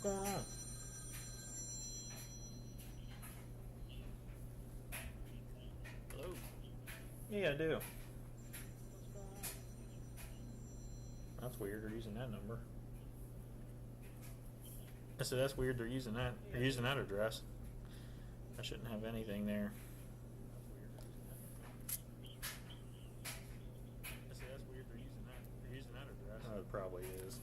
going on? Hello? Yeah, I do. What's going on? That's weird. They're using that number. I said that's weird. They're using that. They're using that address. I shouldn't have anything there. I said that's weird. They're using that. They're using that address. Oh, it probably is.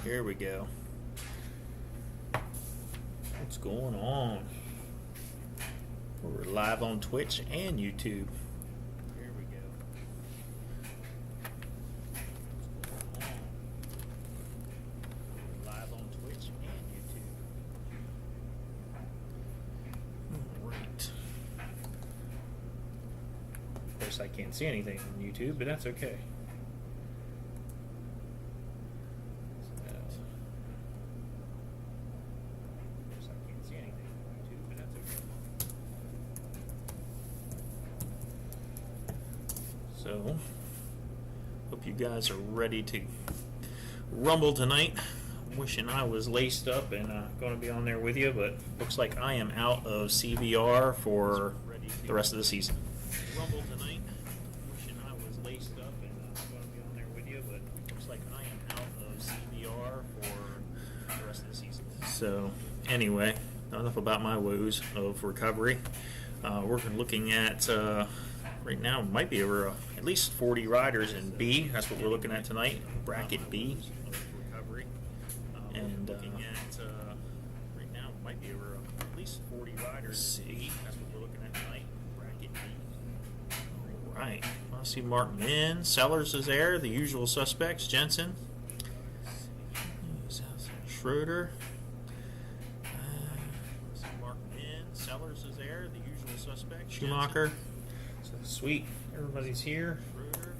Here we go. What's going on? We're live on Twitch and YouTube. Here we go. What's going on? We're live on Twitch and YouTube. All right. Of course, I can't see anything on YouTube, but that's okay. So, hope you guys are ready to rumble tonight. Wishing I was laced up and going to be on there with you, but looks like I am out of CVR for the rest of the season. Rumble tonight. Wishing I was laced up and going to be on there with you, but looks like I am out of CVR for the rest of the season. So, anyway, enough about my woes of recovery. We're looking at right now might be over at least 40 riders in B. That's what we're looking at tonight, bracket B. And looking at right now might be over at least 40 riders. C. That's what we're looking at tonight, bracket B. All right. I see Martin in. Sellers is there. The usual suspects. Jensen. Schroeder. Martin in. Sellers is there. The usual suspects. Schumacher. So sweet. Everybody's here. Schroeder.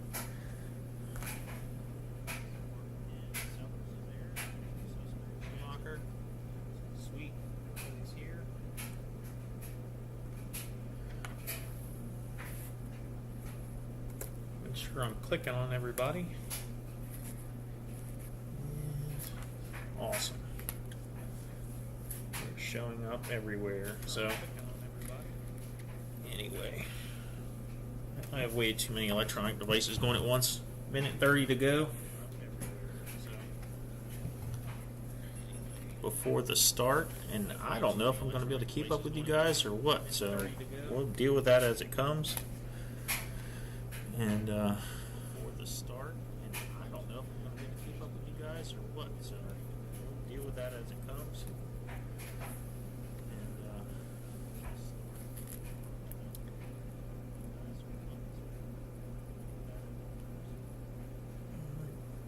Schumacher. Sweet. Everybody's here. Make sure I'm clicking on everybody. Awesome. They're showing up everywhere. So, anyway, I have way too many electronic devices going at once. Minute 30 to go before the start, and I don't know if I'm going to be able to keep up with you guys or what. So we'll deal with that as it comes. And before the start, and I don't know if I'm going to be able to keep up with you guys or what. So we'll deal with that as it comes.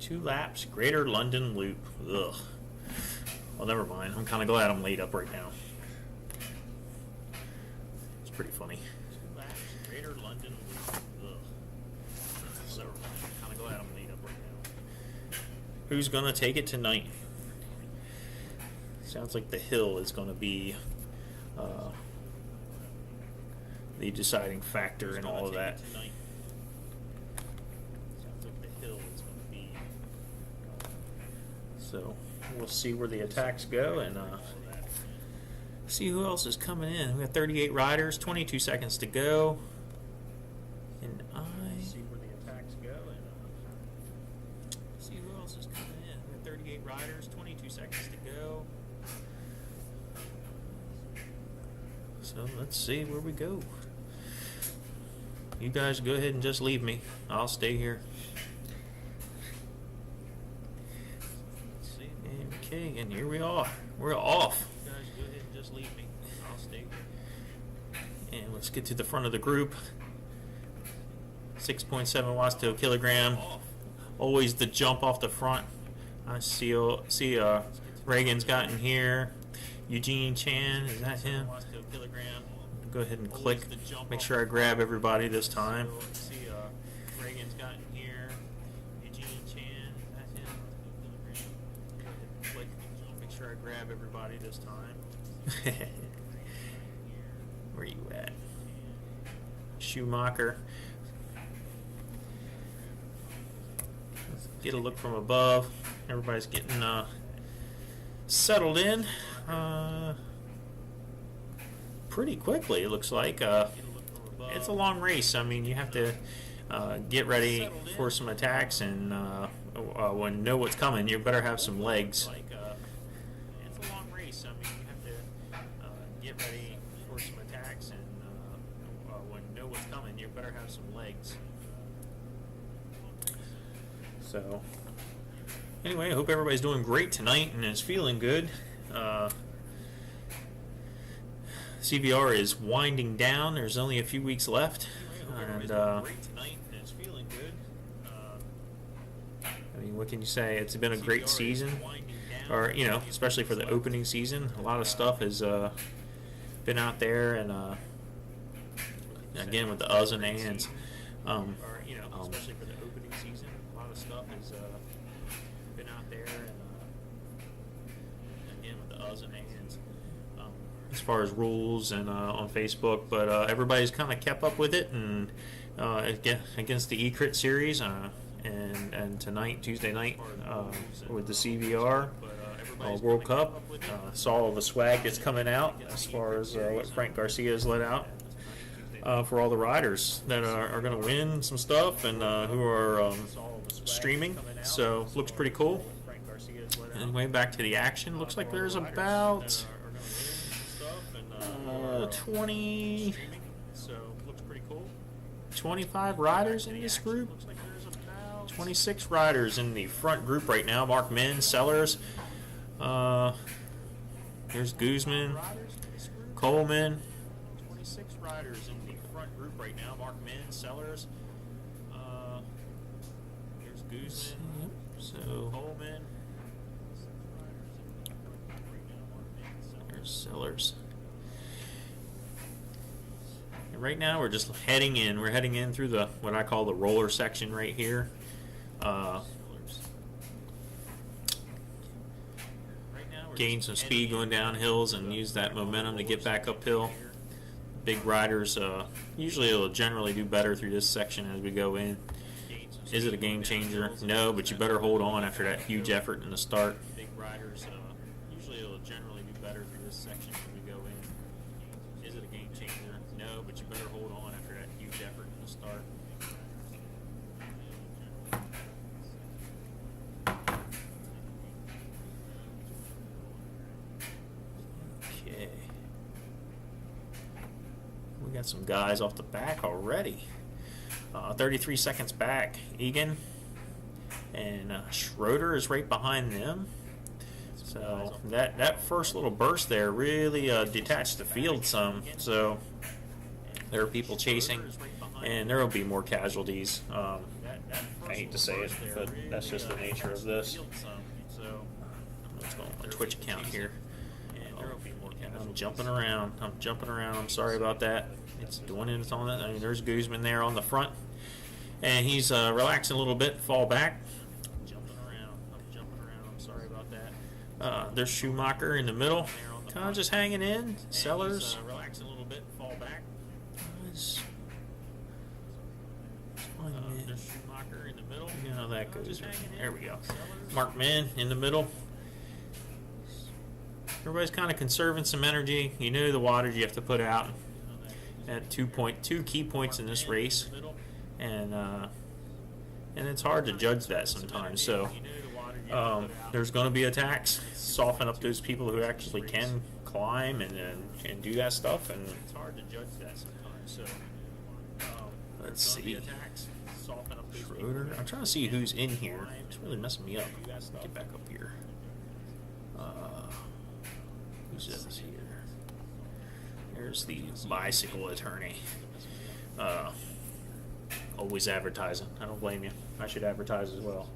Two laps, Greater London Loop. Ugh. Well, never mind. I'm kind of glad I'm laid up right now. It's pretty funny. Two laps, Greater London Loop. Ugh. So, I'm kind of glad I'm laid up right now. who's going to take it tonight? Sounds like the hill is going to be the deciding factor in all of that. So we'll see where the attacks go and see who else is coming in. We got 38 riders, 22 seconds to go. And see where the attacks go and see who else is coming in. We got 38 riders, 22 seconds to go. So let's see where we go. You guys go ahead and just leave me. I'll stay here. Okay, and here we are. We're off. You guys go ahead and just leave me. I'll stay here. And let's get to the front of the group. 6.7 watts to a kilogram. Always the jump off the front. I see Reagan's gotten here. Eugene Chan, is that him? Go ahead and click. Make sure I grab everybody this time. Reagan's gotten here. Eugene Chan, is that him? Click. Make sure I grab everybody this time. Where you at? Schumacher. Let's get a look from above. Everybody's getting settled in. Pretty quickly, it looks like. It's a long race. I mean, you have to get ready for some attacks and when know what's coming. You better have some legs. It's a long race. I mean, you have to get ready for some attacks and when know what's coming. You better have some legs. So, anyway, I hope everybody's doing great tonight and is feeling good. CVR is winding down. There's only a few weeks left, and I mean, what can you say? It's been a great season, or especially for the opening season. A lot of stuff has been out there, and again with the uhs and ands. Especially for the opening season, a lot of stuff has been out there, and again with the uhs and ands. As far as rules and on Facebook, but everybody's kind of kept up with it, and against the eCrit series, and tonight, Tuesday night, with the CVR World Cup, saw all the swag that's coming out as far as what Frank Garcia has let out for all the riders that are going to win some stuff and who are streaming. So looks pretty cool. Anyway, back to the action. Looks like there's about 25 riders in this group. 26 riders in the front group right now. Mark Min, Sellers. Here's Guzman, Coleman. 26 riders in the front group right now. Mark Min, Sellers. Here's Guzman. So Coleman. There's Sellers. Right now we're just heading in. We're heading in through the what I call the roller section right here. Gain some speed going down hills and use that momentum to get back uphill. Big riders usually will generally do better through this section as we go in. Is it a game changer? No, but you better hold on after that huge effort in the start. Big riders usually will generally do better through this section as we go in. Is it a game changer? No, but you better hold on after that huge effort in the start. Okay. We got some guys off the back already. 33 seconds back. Egan and Schroeder is right behind them. So that first little burst there really detached the field some. So there are people chasing, and there will be more casualties. I hate to say it, but that's just the nature of this. Let's go on my Twitch account here. I'm jumping around. I'm sorry about that. It's doing it on it. I mean, there's Guzman there on the front, and he's relaxing a little bit. Fall back. There's Schumacher in the middle, kind of just hanging in. Sellers. Relax a little bit, fall back. There's Schumacher in the middle. You know how that goes. There we go. Mark Min in the middle. Everybody's kind of conserving some energy. You know the wattage you have to put out at 2.2 key points in this race, and it's hard to judge that sometimes. So there's going to be attacks, soften up those people who actually can climb and do that stuff. And it's hard to judge that sometimes. So let's see. Schroeder. I'm trying to see who's in here. It's really messing me up. Get back up here. Who's this here? There's the bicycle attorney. Always advertising. I don't blame you. I should advertise as well.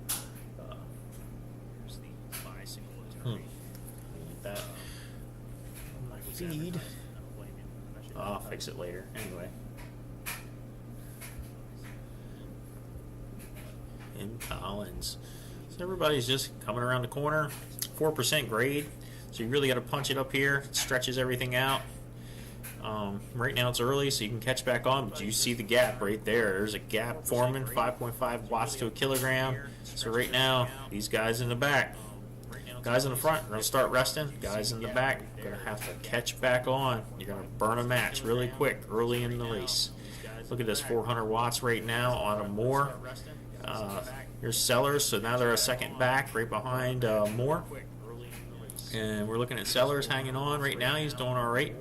There's the bicycle attorney. Like that. Feed. I'll fix it later. Anyway. And Collins. So everybody's just coming around the corner. 4% grade. So you really got to punch it up here. It stretches everything out. Right now it's early, so you can catch back on, but you see the gap right there. There's a gap forming, 5.5 watts to a kilogram. So right now, these guys in the back, guys in the front are going to start resting. Guys in the back are going to have to catch back on. You're going to burn a match really quick early in the race. Look at this, 400 watts right now on a Moore. Here's Sellers, so now they're a second back right behind Moore. And we're looking at Sellers hanging on right now. He's doing all right.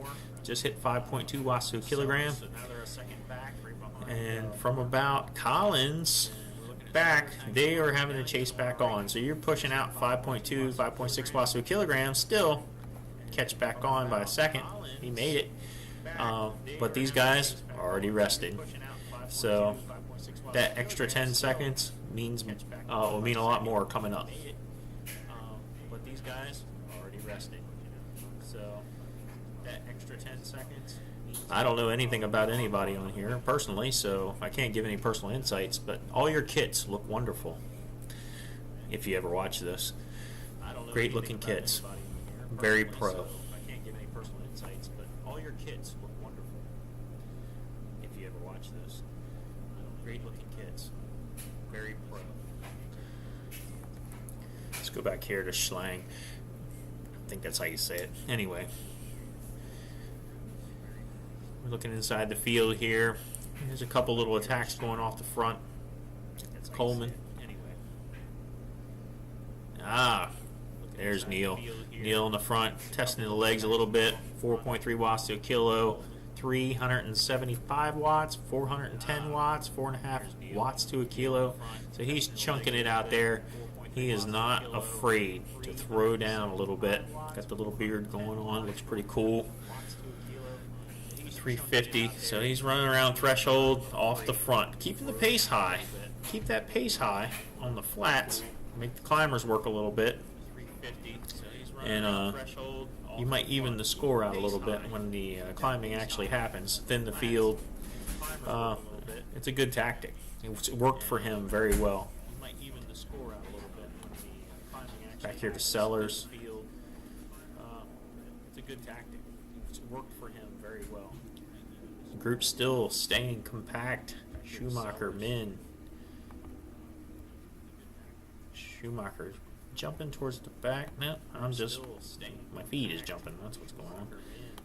Just hit 5.2 watts to a kilogram. And from about Collins back, they are having to chase back on. So you're pushing out 5.2, 5.6 watts to a kilogram. Still catch back on by a second. He made it. But these guys are already rested. So that extra 10 seconds will mean a lot more coming up. But these guys are already rested. So that extra 10 seconds. I don't know anything about anybody on here personally, so I can't give any personal insights, but all your kits look wonderful. If you ever watch this. Great looking kits. Very pro. I can't give any personal insights, but all your kits look wonderful. If you ever watch this. Great looking kits. Very pro. Let's go back here to Schlang. I think that's how you say it. Anyway. We're looking inside the field here. There's a couple little attacks going off the front. Coleman. There's Neil. Neil in the front, testing the legs a little bit. 4.3 watts to a kilo. 375 watts, 410 watts, 4.5 watts to a kilo. So he's chunking it out there. He is not afraid to throw down a little bit. Got the little beard going on. Looks pretty cool. 350. So he's running around threshold off the front. Keeping the pace high. Keep that pace high on the flats. Make the climbers work a little bit. And you might even the score out a little bit when the climbing actually happens. Thin the field. It's a good tactic. It worked for him very well. Back here to Sellers. It's a good tactic. It's worked for him very well. The group's still staying compact. Schumacher, Min. Schumacher jumping towards the back. No, I'm just my feet is jumping. That's what's going on.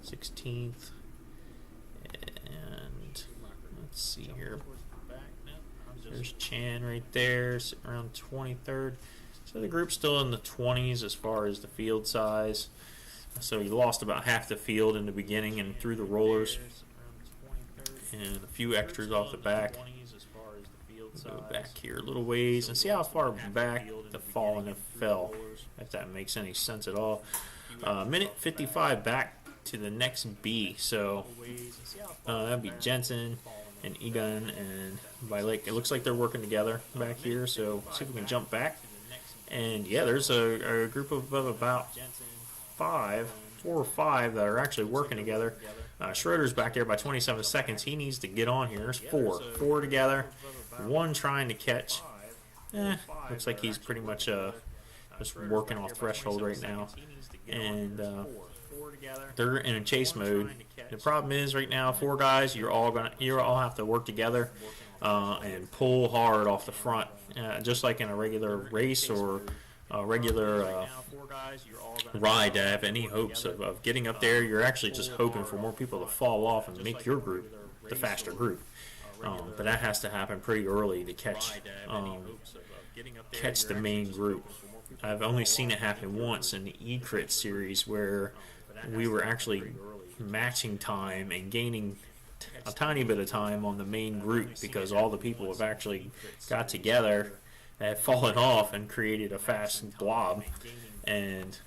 16th. And let's see here. There's Chan right there, sitting around 23rd. So the group's still in the 20s as far as the field size. So he lost about half the field in the beginning and through the rollers. And a few extras off the back. Go back here a little ways and see how far back the fall and the fell, if that makes any sense at all. Minute 55 back to the next B. So that'd be Jensen and Egan and Vilek. It looks like they're working together back here. So see if we can jump back. And yeah, there's a group of about 4 or 5 that are actually working together. Schroeder's back there by 27 seconds. He needs to get on here. There's 4 together. 1 trying to catch. Looks like he's pretty much just working off threshold right now, and they're in a chase mode. The problem is right now, 4 guys, you all have to work together and pull hard off the front, just like in a regular race or a regular ride. To have any hopes of getting up there, you're actually just hoping for more people to fall off and make your group the faster group. But that has to happen pretty early to catch the main group. I've only seen it happen once in the E-Crit series, where we were actually matching time and gaining a tiny bit of time on the main group because all the people have actually got together, had fallen off, and created a fast blob, and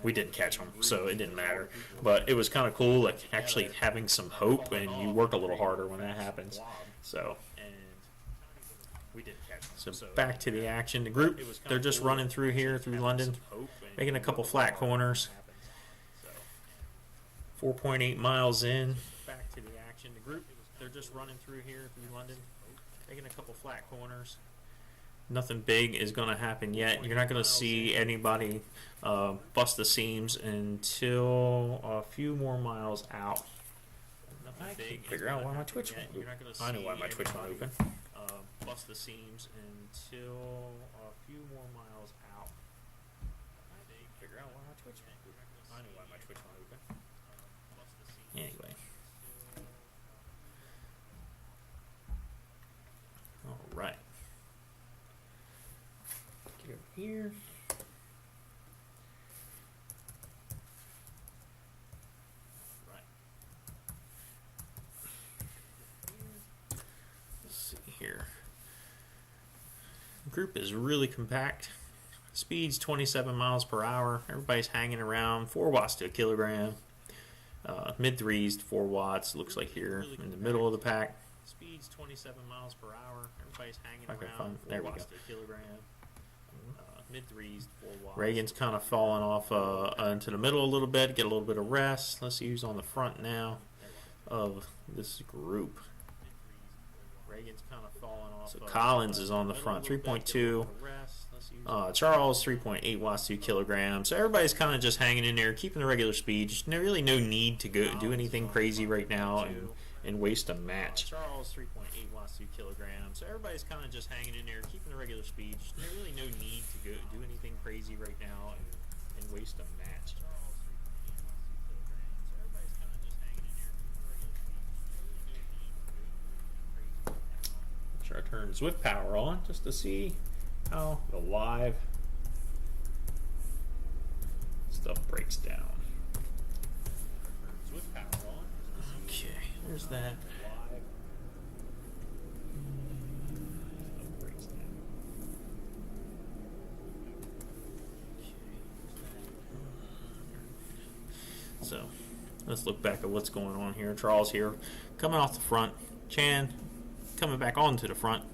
we didn't catch them, so it didn't matter. But it was kind of cool, like actually having some hope, and you work a little harder when that happens. So back to the action. The group, they're just running through here, through London, making a couple flat corners. 4.8 miles in. Back to the action. The group, they're just running through here, through London, making a couple flat corners. Nothing big is going to happen yet. You're not going to see anybody bust the seams until a few more miles out. I can't figure out why my Twitch won't open. I know why my Twitch won't open. Bust the seams until a few more miles out. I can't figure out why my Twitch won't open. I know why my Twitch won't open. Anyway. All right. Get over here. Right. Let's see here. The group is really compact. Speed's 27 miles per hour. Everybody's hanging around 4 watts to a kilogram. Mid threes to 4 watts. Looks like here in the middle of the pack. Speed's 27 miles per hour. Everybody's hanging around 4 watts to a kilogram. Mid threes, 4 watts. Reagan's kind of falling off into the middle a little bit. Get a little bit of rest. Let's see who's on the front now of this group. Reagan's kind of falling off. So Collins is on the front, 3.2. Charles, 3.8 watts to kilograms. So everybody's kind of just hanging in there, keeping the regular speed. Just really no need to go do anything crazy right now and waste a match. Charles, 3.8 watts to kilograms. So everybody's kind of just hanging in there, keeping the regular speed. Just really no need to go do anything crazy right now and waste a match. Make sure I turn Zwift Power on just to see how the live stuff breaks down. Okay, there's that. So let's look back at what's going on here. Charles here coming off the front. Chan coming back onto the front.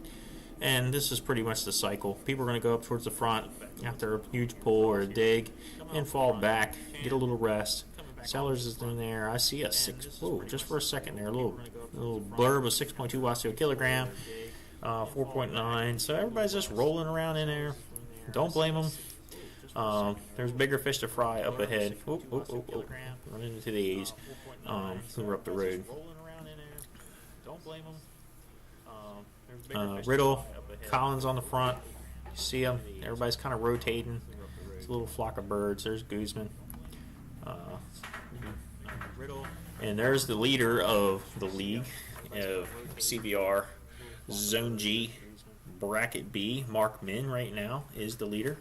And this is pretty much the cycle. People are going to go up towards the front after a huge pull or a dig and fall back, get a little rest. Sellers is in there. I see a 6. Whoa, just for a second there. A little blurb of 6.2 watts to a kilogram, 4.9. So everybody's just rolling around in there. Don't blame them. There's bigger fish to fry up ahead. Running into the A's who are up the road. Don't blame them. Riddle, Collins on the front. You see them. Everybody's kind of rotating. It's a little flock of birds. There's Guzman. And there's the leader of the league of CBR Zone G Bracket B. Mark Min right now is the leader.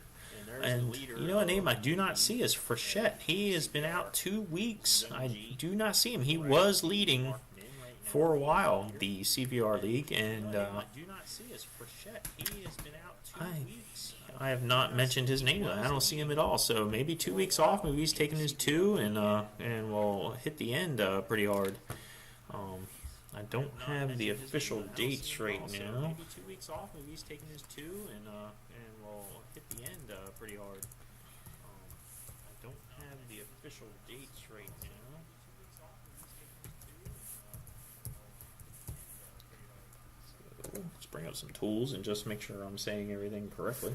And you know a name I do not see is Frechette. He has been out 2 weeks. I do not see him. He was leading for a while the CVR League, and I have not mentioned his name. I don't see him at all. So maybe 2 weeks off. Maybe he's taking his 2 and will hit the end pretty hard. I don't have the official dates right now. Maybe 2 weeks off. Maybe he's taking his 2 and will hit the end pretty hard. I don't have the official dates right now. Let's bring up some tools and just make sure I'm saying everything correctly.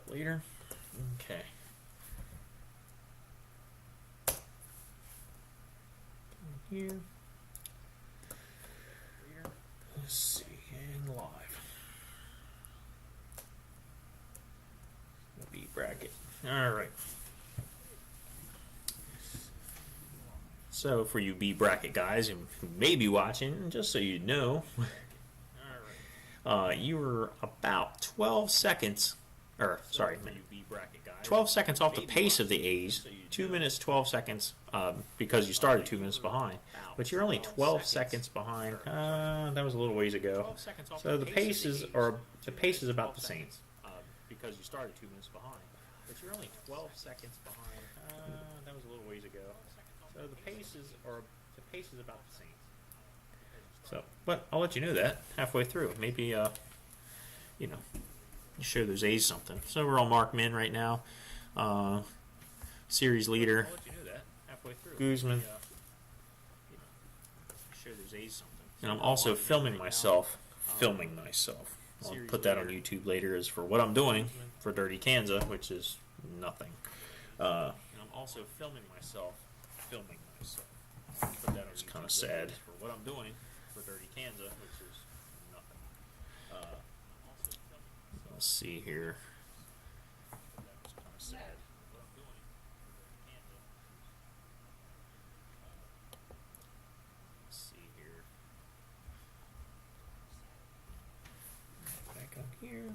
later. Okay. Here. Let's see, and live. B bracket. All right. So for you B bracket guys who may be watching, just so you know, you were about 12 seconds, or sorry, 12 seconds off the pace of the A's. 2 minutes 12 seconds because you started 2 minutes behind, but you're only 12 seconds behind. That was a little ways ago. So the pace is about the same because you started 2 minutes behind, but you're only 12 seconds behind. That was a little ways ago. So the pace is about the same. So, but I'll let you know that halfway through. Maybe you know, you show those A's something. So we're on Mark Min right now. Series leader. I'll let you know that halfway through. Guzman. Show those A's something. And I'm also filming myself. I'll put that on YouTube later as for what I'm doing for Dirty Kansas, which is nothing. And I'm also filming myself. Put that on. It's kind of sad for what I'm doing for Dirty Kansas, which is nothing. Let's see here. It's kind of sad. What I'm doing for Dirty Kansas. Let's see here. Back on here.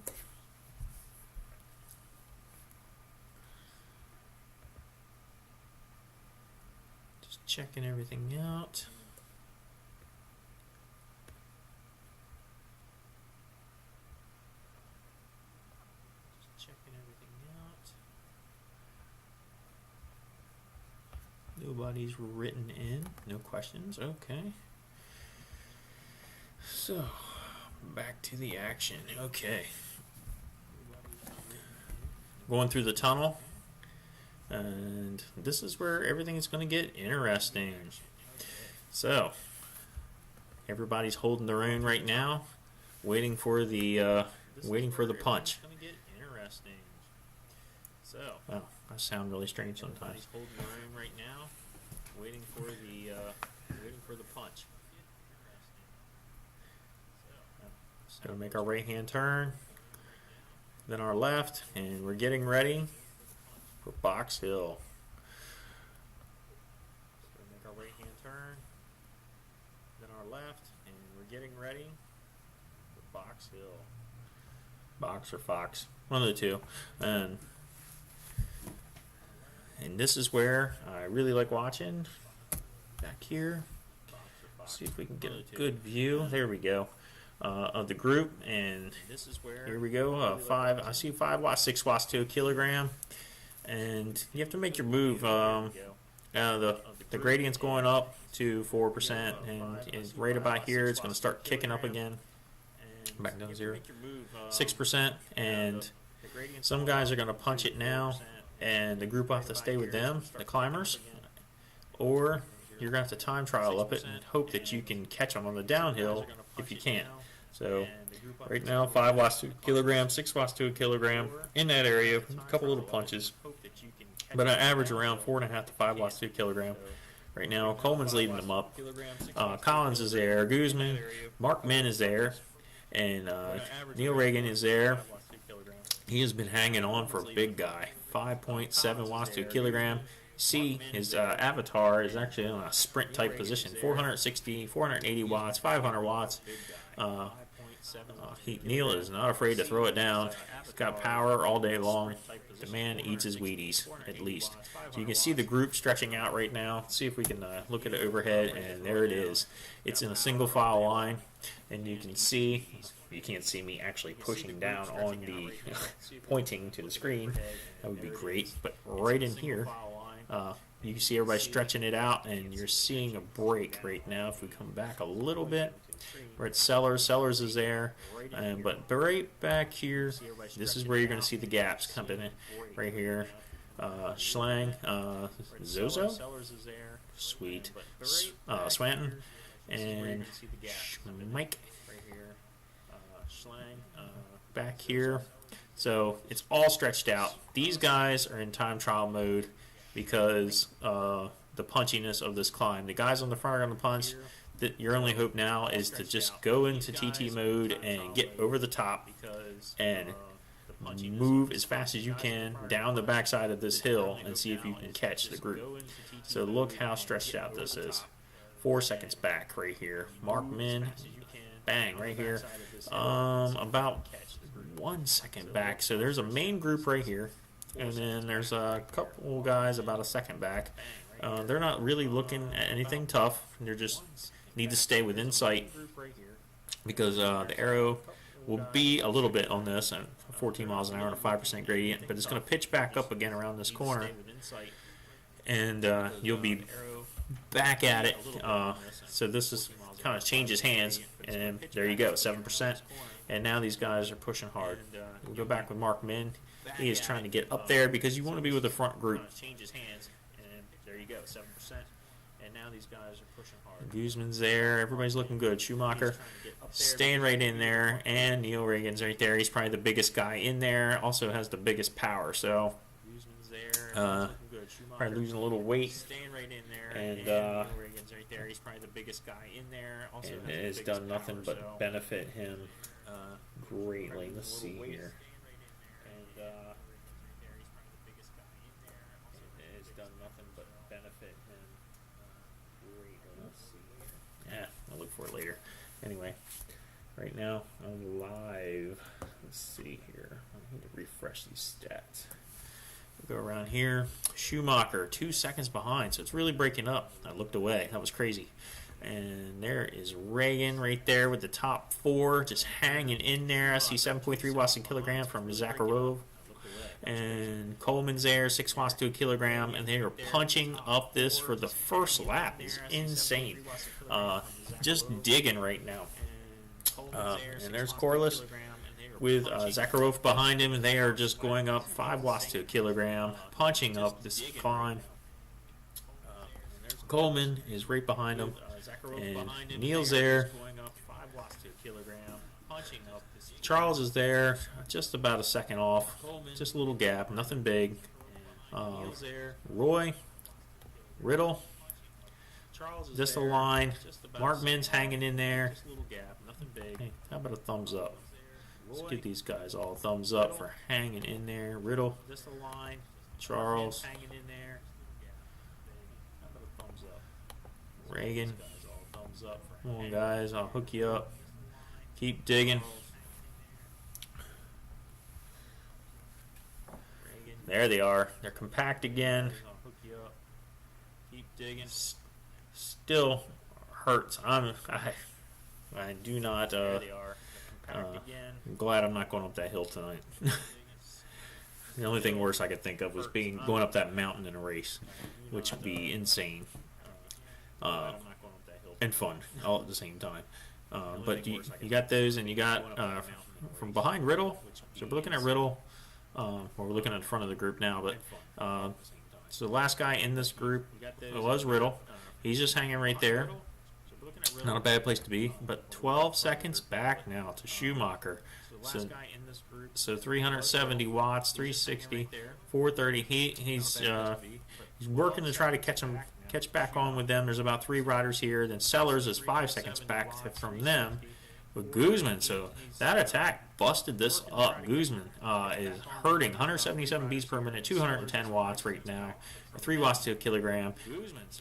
Just checking everything out. Nobody's written in. No questions. Okay. So, back to the action. Okay. Going through the tunnel. And this is where everything is going to get interesting. So, everybody's holding their own right now, waiting for the punch. So, oh, I sound really strange sometimes. Holding their own right now, waiting for the punch. Gonna make our right hand turn, then our left, and we're getting ready for Box Hill. Gonna make our right hand turn, then our left, and we're getting ready for Box Hill. Box or Fox, one of the two, and this is where I really like watching. Back here, see if we can get a good view. There we go. Of the group, and this is where here we go. I see 5 watts, 6 watts to a kilogram, and you have to make your move. The gradient's going up to 4%, and it's right about here. It's going to start kicking up again. Back down to 0, 6%, and some guys are going to punch it now, and the group will have to stay with them, the climbers, or you're going to have to time trial up it and hope that you can catch them on the downhill if you can. So right now, 5 watts to a kilogram, 6 watts to a kilogram in that area, a couple little punches. But I average around 4.5 to 5 watts to a kilogram. Right now, Coleman's leading them up. Collins is there. Guzman, Mark Min is there, and Neil Reagan is there. He has been hanging on for a big guy. 5.7 watts to a kilogram. See, his avatar is actually in a sprint type position. 460, 480 watts, 500 watts. Neil is not afraid to throw it down. He's got power all day long. The man eats his Wheaties, at least. So you can see the group stretching out right now. See if we can look at it overhead, and there it is. It's in a single file line, and you can see, you can't see me actually pushing down on the, pointing to the screen. That would be great. But right in here, you can see everybody stretching it out, and you're seeing a break right now. If we come back a little bit, we're at Sellers. Sellers is there, but right back here, this is where you're going to see the gaps coming in. Right here, Schlang, Zozo, Sweet, Swanton, and Mike. Back here, So it's all stretched out. These guys are in time trial mode because the punchiness of this climb. The guys on the front are going to punch. Your only hope now is to just go into TT mode and get over the top and move as fast as you can down the backside of this hill and see if you can catch the group. So look how stretched out this is. 4 seconds back right here. Mark Min, bang, right here. About 1 second back. So there's a main group right here, and then there's a couple guys about a second back. They're not really looking at anything tough. They're just need to stay within sight because the arrow will be a little bit on this at 14 miles an hour and a 5% gradient, but it's going to pitch back up again around this corner, and you'll be back at it. So this is kind of changes hands, and there you go, 7%. And now these guys are pushing hard. We'll go back with Mark Min. He is trying to get up there because you want to be with the front group. Changes hands, and there you go, 7%. And now these guys are pushing hard. Guzman's there. Everybody's looking good. Schumacher staying right in there, and Neil Reagan's right there. He's probably the biggest guy in there. Also has the biggest power. So probably losing a little weight. Staying right in there, and Neil Reagan's right there. He's probably the biggest guy in there. Also and it has done nothing but benefit him greatly. Let's see here. And it's done nothing but benefit him greatly. Let's see here. Yeah, I'll look for it later. Anyway, right now I'm live. Let's see here. I need to refresh these stats. We'll go around here. Schumacher, 2 seconds behind, so it's really breaking up. I looked away. That was crazy. And there is Reagan right there with the top 4, just hanging in there. I see 7.3 watts a kilogram from Zakharov. And Coleman's there, 6 watts to a kilogram, and they are punching up this for the first lap. It's insane. Just digging right now. And there's Corliss with Zakharov behind him, and they are just going up 5 watts to a kilogram, punching up this climb. Coleman is right behind him, and Neil's there. Charles is there, just about a second off, just a little gap, nothing big. Roy, Riddle, just a line. Mark Min's hanging in there. Hey, how about a thumbs up? Let's give these guys all a thumbs up for hanging in there. Riddle, Charles, Reagan. Come on, guys, I'll hook you up. Keep digging. There they are. They're compact again. Still hurts. I do not. I'm glad I'm not going up that hill tonight. The only thing worse I could think of was going up that mountain in a race, which would be insane and fun all at the same time. But you got those, and you got from behind Riddle. So we're looking at Riddle. We're looking at the front of the group now, but so the last guy in this group was Riddle. He's just hanging right there. Not a bad place to be, but 12 seconds back now to Schumacher. So 370 watts, 360, 430. He's working to try to catch back on with them. There's about 3 riders here. Then Sellers is 5 seconds back from them with Guzman. So that attack busted this up. Guzman is hurting. 177 beats per minute, 210 watts right now, 3 watts to a kilogram.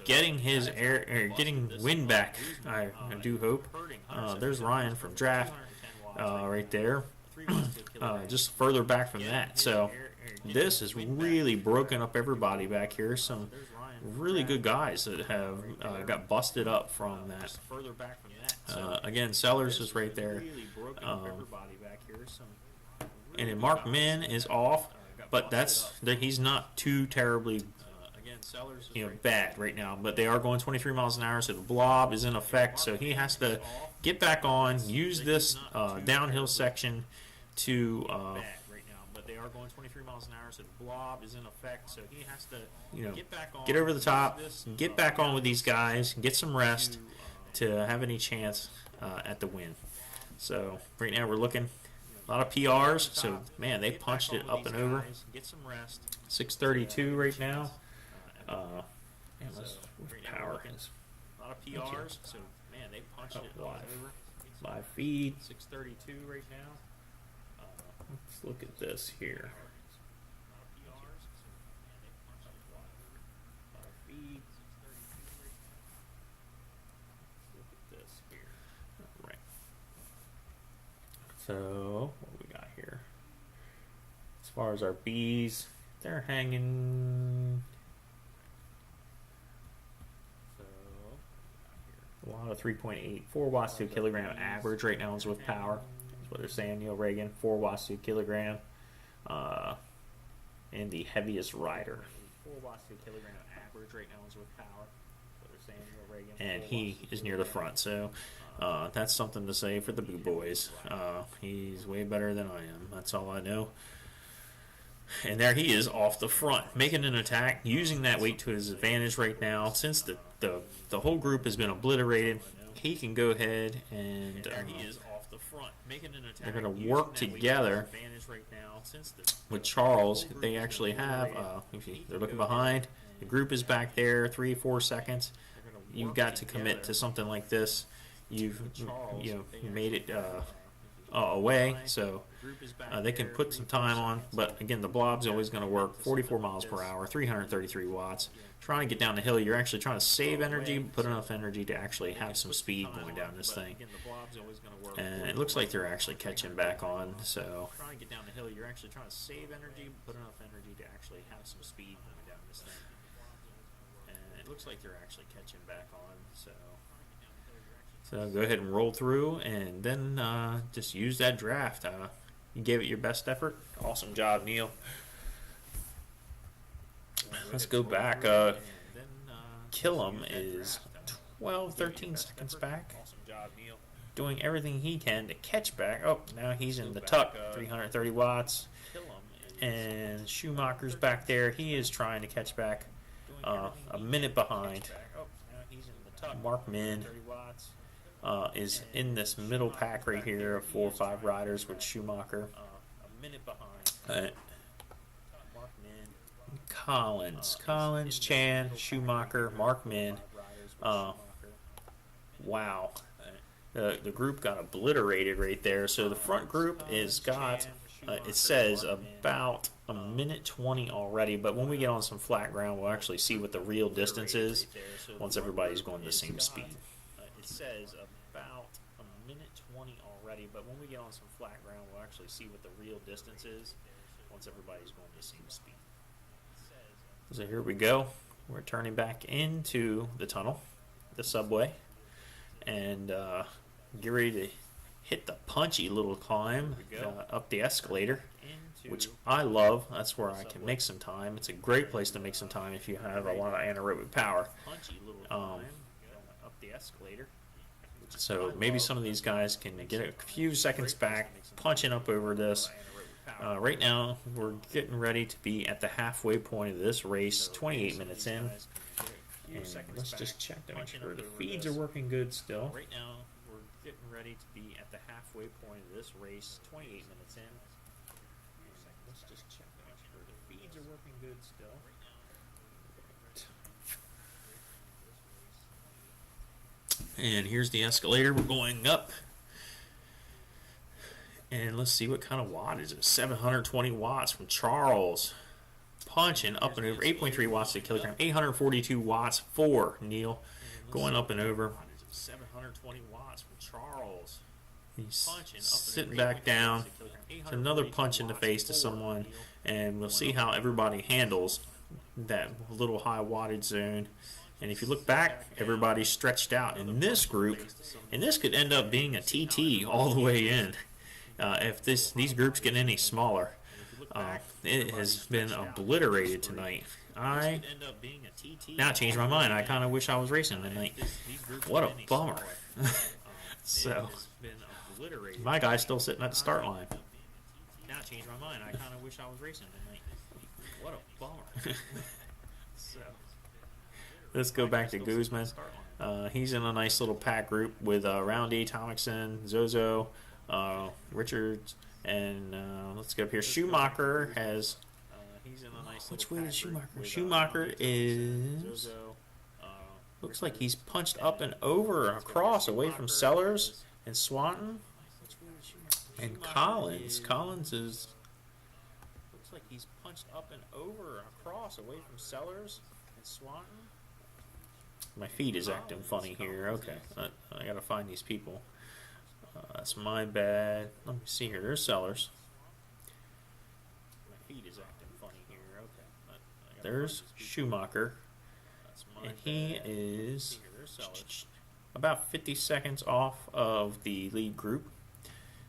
Getting his getting wind back, I do hope. There's Ryan from Draft right there. Just further back from that. So this has really broken up everybody back here. Some really good guys that have got busted up from that. Again, Sellers is right there. And then Mark Min is off, but he's not too terribly bad right now. But they are going 23 miles an hour, so the blob is in effect. So he has to get back on, use this downhill section to get over the top, get back on with these guys, get some rest to have any chance at the win. So right now we're looking A lot of PRs. So man, they punched it up and over. Get some rest. 632 right now. Man, let's power his A lot of PRs. So man, they punched it up and over. live feed. 632 right now. Let's look at this here. Right. So what we got here? As far as our bees, they're hanging. A lot of 3.8, 4 watts to a kilogram average right now is with power. That's what they're saying, Neil Reagan. 4 watts to a kilogram. And the heaviest rider. 4 watts to a kilogram average right now is with power. That's what they're saying, Neil Reagan. And he is near the front, so that's something to say for the Boo Boys. He's way better than I am. That's all I know. And there he is off the front, making an attack, using that weight to his advantage right now. Since the whole group has been obliterated, he can go ahead and there he is off the front, making an attack. They're going to work together with Charles. They actually have, they're looking behind. The group is back there, 3-4 seconds. You've got to commit to something like this. You've made it away, so they can put some time on, but again, the blob's always going to work. 44 miles per hour, 333 watts. Trying to get down the hill, you're actually trying to save energy, put enough energy to actually have some speed going down this thing. And it looks like they're actually catching back on, so. Trying to get down the hill, you're actually trying to save energy, put enough energy to actually have some speed going down this thing. And it looks like they're actually catching back on, so. So go ahead and roll through, and then just use that draft. You gave it your best effort. Awesome job, Neil. Let's go back. Killam is 12-13 seconds back. Doing everything he can to catch back. Oh, now he's in the tuck. 330 watts. And Schumacher's back there. He is trying to catch back. A minute behind. Mark Min is in this middle pack right here of 4 or 5 riders with Schumacher. Collins, Chan, Schumacher, Mark Min. Wow. The group got obliterated right there. So the front group is got, it says, about a minute 20 already. But when we get on some flat ground, we'll actually see what the real distance is once everybody's going the same speed. It says about a minute 20 already, but when we get on some flat ground, we'll actually see what the real distance is once everybody's going the same speed. So here we go. We're turning back into the tunnel, the subway, and get ready to hit the punchy little climb up the escalator, which I love. That's where I can make some time. It's a great place to make some time if you have a lot of anaerobic power. So maybe some of these guys can get a few seconds back, punching up over this. Right now, we're getting ready to be at the halfway point of this race, 28 minutes in. And let's just check to make sure the feeds are working good still. Right now, we're getting ready to be at the halfway point of this race, 28 minutes in. And let's just check to make sure the feeds are working good still. And here's the escalator. We're going up. And let's see what kind of watt is it. 720 watts from Charles. Punching up and over. 8.3 watts a kilogram. 842 watts for Neil. Going up and over. 720 watts from Charles. He's sitting back down. It's another punch in the face to someone. And we'll see how everybody handles that little high wattage zone. And if you look back, everybody's stretched out in this group. And this could end up being a TT all the way in. If these groups get any smaller, it has been obliterated tonight. I now changed my mind. I kind of wish I was racing tonight. What a bummer. So my guy's still sitting at the start line. Now changed my mind. I kind of wish I was racing tonight. What a bummer. So let's go back to Guzman. He's in a nice little pack group with Roundy, Tomixon, Zozo, Richards, and let's go up here. Schumacher has. He's in a nice Which little way is pack Schumacher? with, Schumacher Zozo, is. uh, Looks like he's punched up and over across away from Sellers and Swanton and Collins. Collins is. Looks like he's punched up and over across away from Sellers and Swanton. My feed is acting funny here. Okay, I gotta find these people. That's my bad. Let me see here. There's Sellers. My feed is acting funny here. Okay. There's Schumacher. And he is about 50 seconds off of the lead group.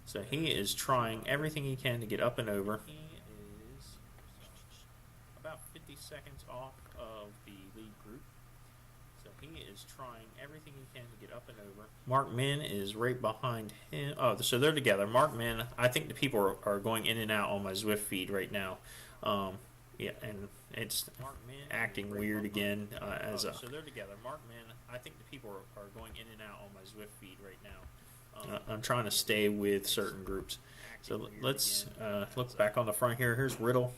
So he is trying everything he can to get up and over. He is about 50 seconds off of the lead group. So he is trying everything he can to get up and over. Mark Min is right behind him. Oh, so they're together. Mark Min, I think the people are going in and out on my Zwift feed right now. Yeah, and it's acting weird again. So they're together. Mark Min, I think the people are going in and out on my Zwift feed right now. I'm trying to stay with certain groups. So let's look back on the front here. Here's Riddle,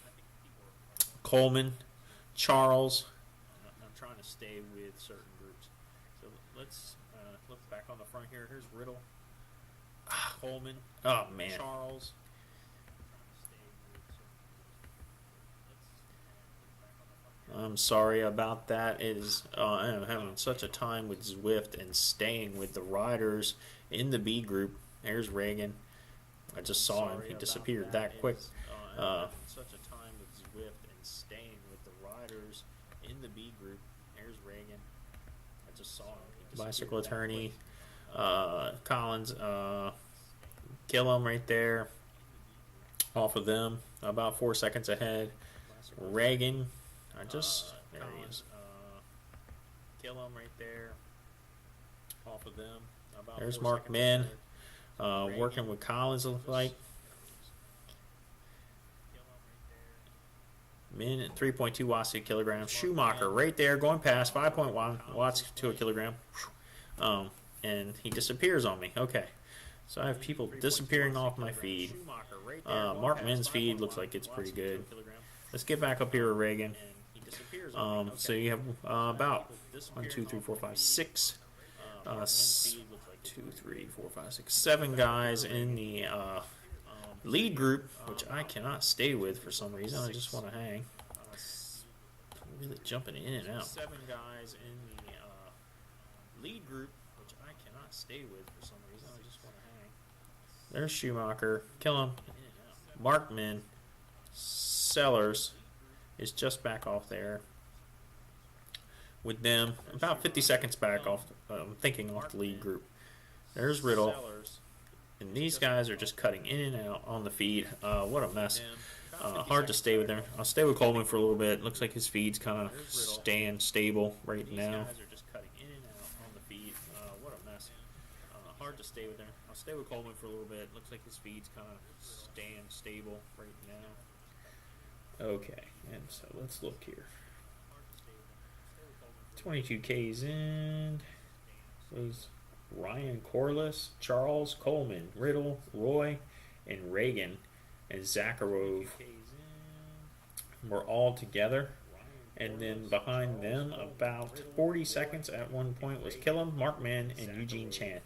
Coleman, Charles. I'm trying to stay with certain groups. So let's look back on the front here. Here's Riddle, Coleman. Oh man, Charles. I'm sorry about that. It is I am having such a time with Zwift and staying with the riders in the B group. There's Reagan. I just saw him. He disappeared that quick. Such a time with Zwift and staying with the riders in the B group. There's Reagan. I just saw him. Bicycle attorney. Collins. Kill him right there. Off of them. About 4 seconds ahead. Reagan. There he is. Kill him right there. Off of them. There's Mark Min. Working with Collins, looks like. Min at 3.2 watts to a kilogram. Schumacher right there, going past 5.1 watts to a kilogram. And he disappears on me. Okay. So I have people disappearing off my feed. Mark Min's feed looks like it's pretty good. Let's get back up here with Reagan. So you have about 1, 2, 3, 4, 5, 6, 2, 3, 4, 5, 6, 7 guys in the lead group, which I cannot stay with for some reason. I just want to hang. I'm really jumping in and out. 7 guys in the lead group, which I cannot stay with for some reason. I just want to hang. There's Schumacher. Kill him. Mark Min. Sellers is just back off there with them. About 50 seconds back off, thinking off the lead group. There's Riddle. And these guys are just cutting in and out on the feed. What a mess. Hard to stay with them. I'll stay with Coleman for a little bit. Looks like his feed's kind of staying stable right now. Hard to stay with them. I'll stay with Coleman for a little bit. Looks like his feed's kind of staying stable right now. Okay, and so let's look here. 22Ks in. Was Ryan Corliss, Charles Coleman, Riddle, Roy, and Reagan, and Zakharov were all together. And then behind them, about 40 seconds at one point, was Killam, Mark Min, and Eugene Chan.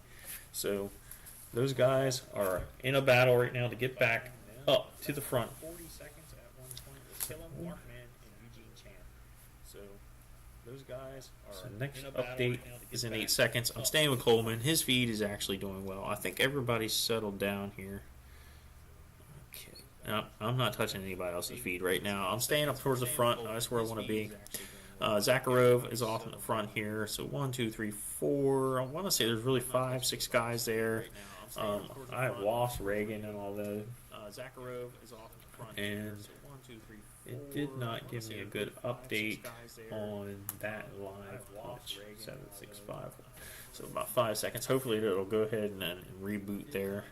So those guys are in a battle right now to get back up to the front. 40 seconds at one point was Killam, Mark Min, and Eugene Chan. So those guys are. So next update is in 8 seconds. I'm staying with Coleman. His feed is actually doing well. I think everybody's settled down here. Okay. No, I'm not touching anybody else's feed right now. I'm staying up towards the front. That's where I want to be. Zakharov is off in the front here. So 1, 2, 3, 4. I want to say there's really 5, 6 guys there. I have lost Reagan and all that. Zakharov is off in the front here. So 1, 2, 3, 4. It did not give me a good update on that live watch. 765. So about 5 seconds. Hopefully it'll go ahead and reboot there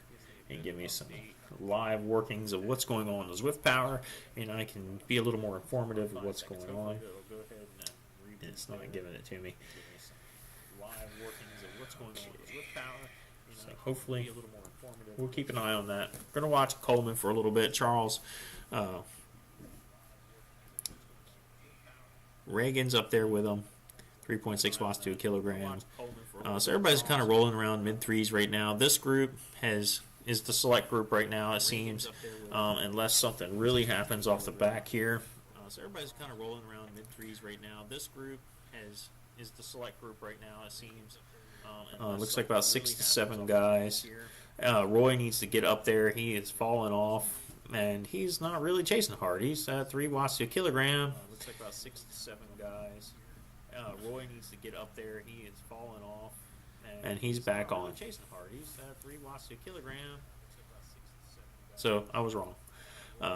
and give me some live workings of what's going on with Zwift Power, and I can be a little more informative of what's going on. It's not giving it to me. Live workings of what's going on with Zwift Power, So hopefully be a little more informative. we'll keep an eye on that. We're going to watch Coleman for a little bit. Charles Reagan's up there with him. 3.6 watts to a kilogram. So everybody's kind of rolling around mid threes right now. This group is the select group right now, it seems, unless something really happens off the back here. So everybody's kind of rolling around mid threes right now. This group is the select group right now, it seems. Looks like about 6 to 7 guys. Roy needs to get up there. He is falling off, and he's not really chasing hard. He's 3 watts to a kilogram. Looks like about 6 to 7 guys. Roy needs to get up there. He is falling off, and he's back on. Chasing hard. He's 3 watts to a kilogram. So I was wrong.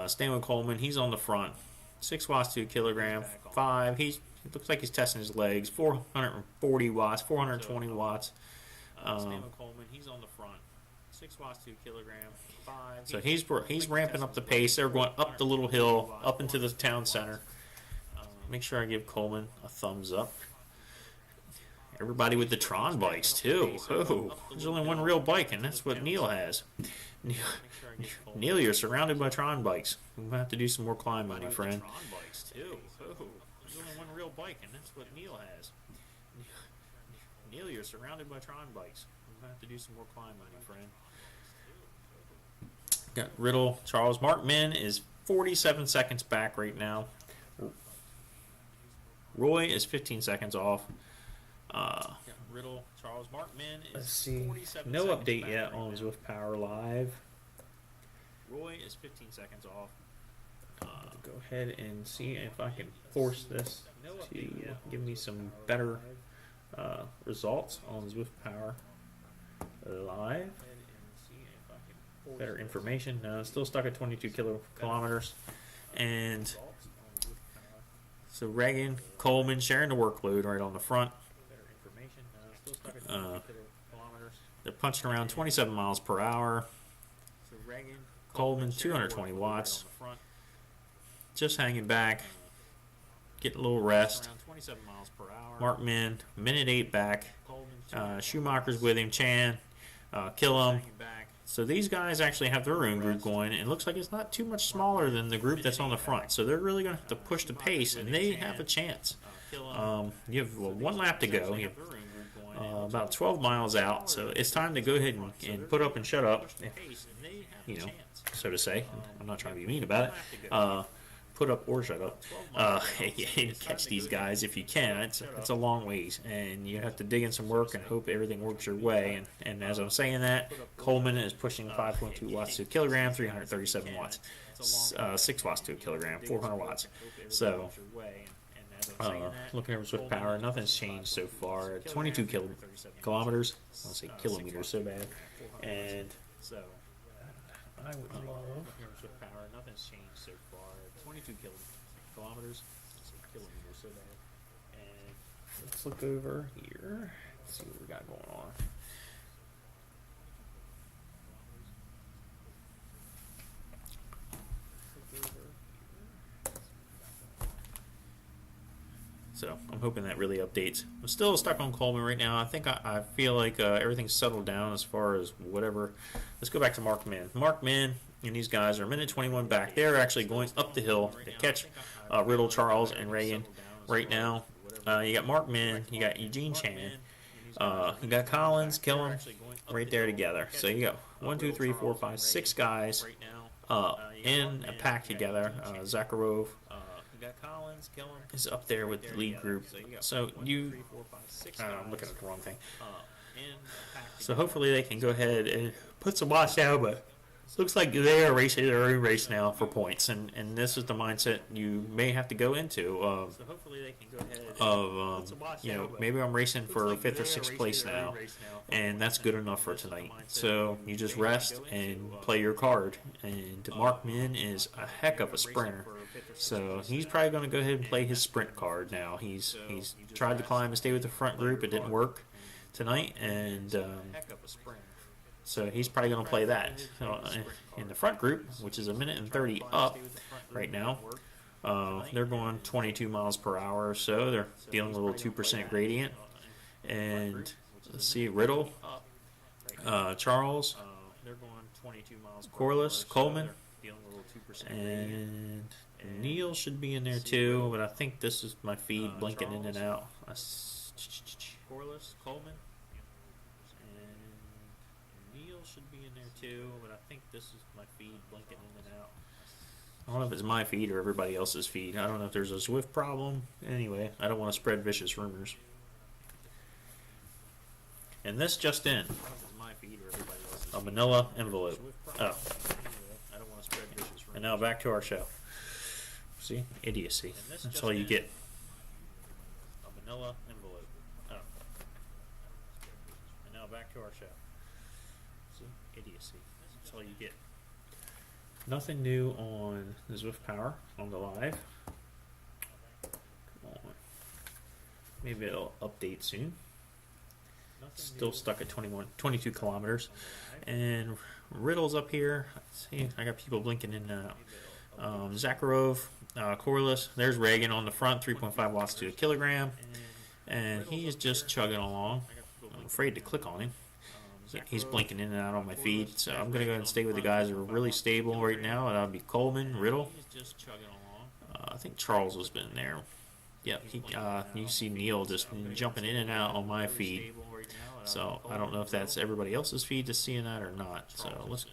Staying with Coleman, he's on the front. 6 watts to a kilogram. 5. It looks like he's testing his legs. 440 watts. 420 watts. Staying with Coleman, he's on the front. 6 watts to a kilogram. 5. So he's ramping up the pace. They're going up the little hill, up into the town center. Make sure I give Coleman a thumbs up. Everybody with the Tron bikes, too. Oh, there's only one real bike, and that's what Neil has. Neil, you're surrounded by Tron bikes. We're going to have to do some more climbing, my friend. Tron bikes, too. Oh, there's only one real bike, and that's what Neil has. Neil, you're surrounded by Tron bikes. We're going to have to do some more climbing, my friend. Got Riddle, Charles. Mark Min is 47 seconds back right now. Roy is 15 seconds off. Riddle, Charles, Mark Min is Let's see. No update yet on Zwift Power Live. Roy is 15 seconds off. Go ahead and see if I can force this to give me some better results on Zwift Power Live. Better information. No, still stuck at 22 kilometers. And so Reagan, Coleman sharing the workload right on the front. They're punching around 27 miles per hour. Coleman 220 watts. Just hanging back. Getting a little rest. Mark Min, minute 8 back. Schumacher's with him. Chan, Killam. So these guys actually have their own group going. It looks like it's not too much smaller than the group that's on the front. So they're really going to have to push the pace, and they have a chance. You have 1 lap to go. You have about 12 miles out. So it's time to go ahead and put up and shut up, you know, so to say. I'm not trying to be mean about it. Put up or shut up. And catch these guys if you can. It's a long ways, and you have to dig in some work and hope everything works your way. And as I'm saying that, Coleman is pushing 5.2 watts to a kilogram, 337 watts, 6 watts to a kilogram, 400 watts. So looking over Zwift Power, nothing's changed so far. 22 kilometers. I want to say kilometers so bad. And so I would love Zwift Power. Nothing's changed so far. 22 kilometers. Kilometers so bad. And let's look over here. Let's see what we got going on. So I'm hoping that really updates. I'm still stuck on Coleman right now. I think I feel like everything's settled down as far as whatever. Let's go back to Mark Min. Mark Min and these guys are a minute 21 back. They're actually going up the hill to catch Riddle, Charles, and Reagan right now. You got Mark Min, you got Eugene Chan, you got Collins, Killam, right there together. So you got 1, 2, 3, 4, 5, 6 guys in a pack together. Zakharov is up there with the lead group. So I'm looking at the wrong thing. So hopefully they can go ahead and put some watts down, but looks like they are racing their own race now for points, and this is the mindset you may have to go into of you know, maybe I'm racing for 5th or 6th place now, and that's good enough for tonight. So you just rest and play your card. And Mark Min is a heck of a sprinter, so he's probably going to go ahead and play his sprint card now. He's tried to climb and stay with the front group. It didn't work tonight, and so he's probably going to play that in the front group, which is a minute and 30 up right now. They're going 22 miles per hour, so they're dealing with a little 2% gradient. And let's see, Riddle, Charles, They're going 22 miles per Corliss, hour, so Coleman, they're dealing with a little 2% gradient. and Neil should be in there too, but I think this is my feed blinking in and out. Corliss, Coleman, And Neil should be in there too, but I think this is my feed blinking in and out. I don't know if it's my feed or everybody else's feed. I don't know if there's a Zwift problem. Anyway, I don't want to spread vicious rumors. And this just in. A manila envelope. Oh. I don't want to spread vicious rumors. And now back to our show. See? Idiocy. That's all you get. A manila envelope. Oh. And now back to our show. See? Idiocy. That's all you get. Nothing new on the Zwift Power on the live. Come on. Maybe it'll update soon. Still stuck at 22 kilometers. And Riddle's up here. See, I got people blinking in and out. Zakharov, Corliss. There's Reagan on the front, 3.5 watts to a kilogram. And he is just chugging along. I'm afraid to click on him. He's blinking in and out on my feed. So I'm going to go ahead and stay with the guys that are really stable right now. That would be Coleman, Riddle. I think Charles has been there. Yep, you see Neil just jumping in and out on my feed. So I don't know if that's everybody else's feed that's seeing that or not. So let's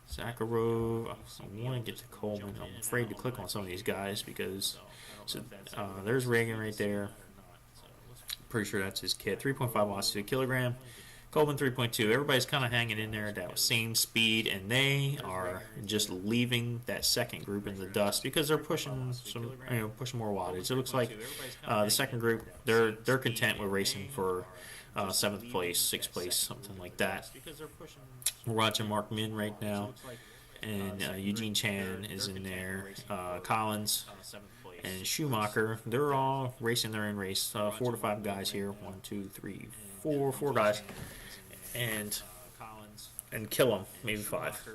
Zakharov. I want to get to Coleman. I'm afraid to click on some of these guys because there's Reagan right there. Pretty sure that's his kit. 3.5 watts to a kilogram. Coleman 3.2. Everybody's kind of hanging in there at that same speed, and they are just leaving that second group in the dust because they're pushing pushing more wattage. It looks like the second group they're content with racing for 7th place, 6th place, something like that. We're watching Mark Min right now, and Eugene Chan is in there. Collins and Schumacher. They're all racing their own race. 4 to 5 guys here. 1, 2, 3, 4 guys. And kill them, maybe 5.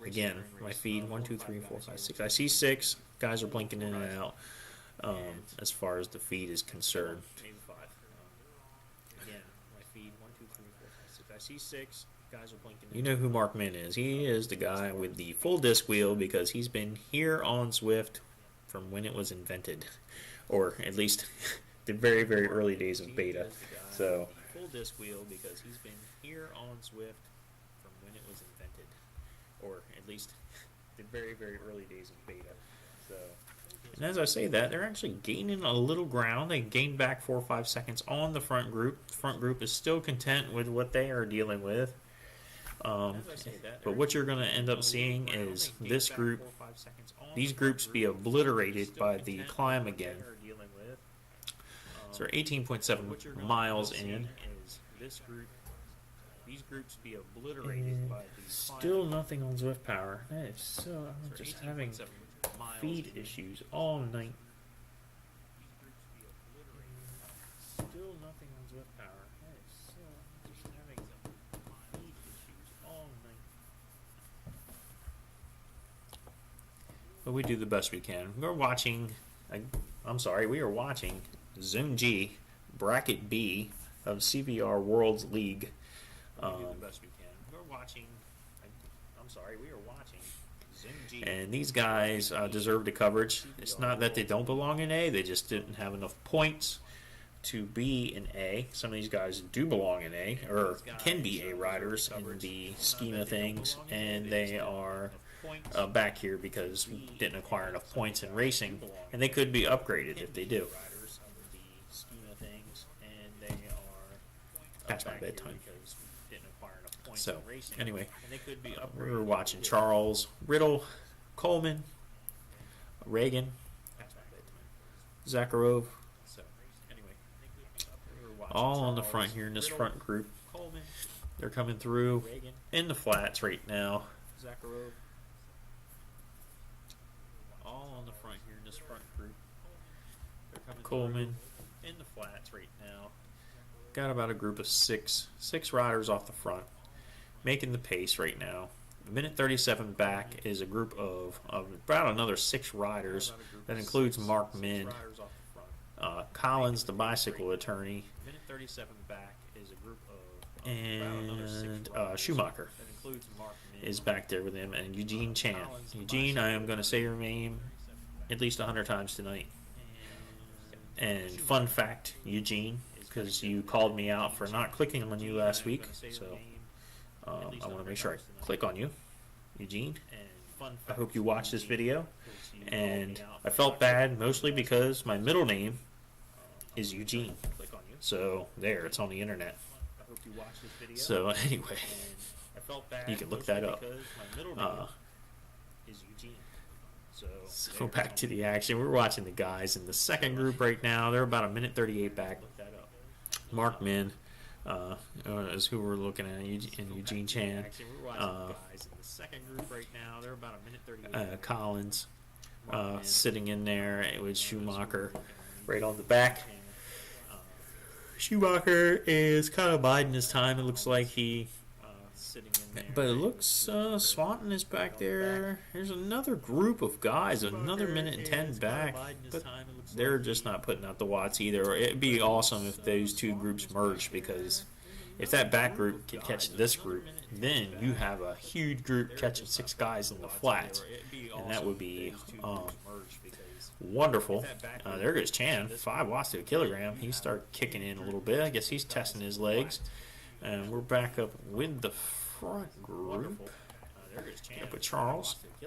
Again, my feed 1, 2, 3, 4, 5, 6. I see 6 guys are blinking in and out. As far as the feed is concerned, again, my feed 1, 2, 3, 4, 5, 6. I see 6 guys are blinking. You know who Mark Min is? He is the guy with the full disc wheel because he's been here on Zwift from when it was invented, or at least the very, very early days of beta. So full disc wheel because he's been here on Zwift from when it was invented, or at least the very, very early days of beta. So, and as I say that, they're actually gaining a little ground. They gained back 4 or 5 seconds on the front group. The front group is still content with what they are dealing with. But what you're going to end up seeing is this group, these groups be obliterated by the climb again. So we're 18.7 miles in. These groups be obliterated by the still nothing on Zwift Power. That is so. I'm just having feed issues all night. Still nothing on Zwift Power. That is so. I'm just having feed issues all night. But we do the best we can. We're watching. We are watching Zone G, Bracket B of CVR Worlds League. We do the best we can. We're watching. We are watching Zone G. And these guys deserve the coverage. It's not that they don't belong in A; they just didn't have enough points to be in A. Some of these guys do belong in A, or can be A riders in the scheme of things, and they are back here because we didn't acquire enough points in racing, and they could be upgraded if they do. Past my bedtime. So, anyway, we're watching Charles, Riddle, Coleman, Reagan, Zakharov, all on the front here in this front group. They're coming through in the flats right now. All on the front here in this front group. Coleman in the flats right now. Got about a group of six riders off the front, making the pace right now. A minute 37 back is a group of about another 6 riders. That includes Mark Min, Collins, the bicycle attorney, and Schumacher That includes Mark is back there with him, and Eugene Chan. Eugene, I am going to say your name at least 100 times tonight. And fun fact, Eugene, because you called me out for not clicking on you last week, so I want to make sure I click on you, Eugene. I hope you watch this video. And I felt bad mostly because my middle name is Eugene. So there, it's on the internet. So anyway, you can look that up. So back to the action. We're watching the guys in the second group right now. They're about a minute 38 back. Mark Min is who we're looking at, and Eugene Chan. Collins sitting in there with Schumacher right on the back. Schumacher is kind of biding his time. It looks like he... But it looks Swanton is back there. There's another group of guys, another minute and 10 back, but they're just not putting out the watts either. It'd be awesome if those two groups merged, because if that back group can catch this group, then you have a huge group catching 6 guys in the flats, and that would be wonderful. There goes Chan, 5 watts to a kilogram. He started kicking in a little bit. I guess he's testing his legs, and we're back up with the front group. Up with Charles. He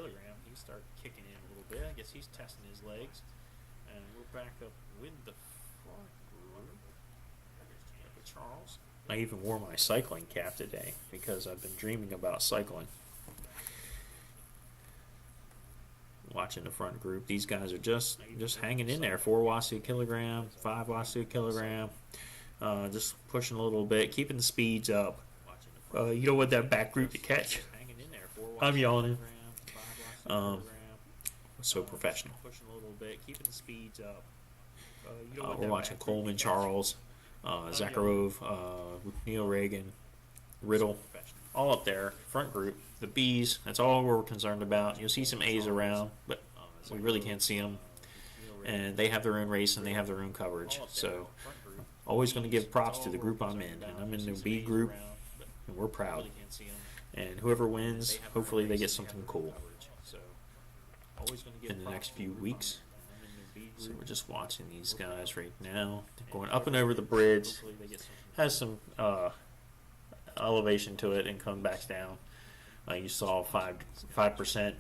started kicking in a little bit. I guess he's testing his legs, and we're back up with the front group. Up with Charles. I even wore my cycling cap today because I've been dreaming about cycling. Watching the front group, these guys are just hanging in there. 4 watts to a kilogram, 5 watts to a kilogram. Just pushing a little bit, keeping the speeds up. You don't want that back group to catch. I'm yawning. So professional. We're watching Coleman, Charles, Zakharov, Neil Reagan, Riddle, all up there. Front group. The B's, that's all we're concerned about. You'll see some A's around, but we really can't see them. And they have their own race and they have their own coverage. So always going to give props to the group I'm in. And I'm in the B group, and we're proud. And whoever wins, hopefully they get something cool in the next few weeks. So we're just watching these guys right now. They're going up and over the bridge. Has some elevation to it and come back down. You saw 5%.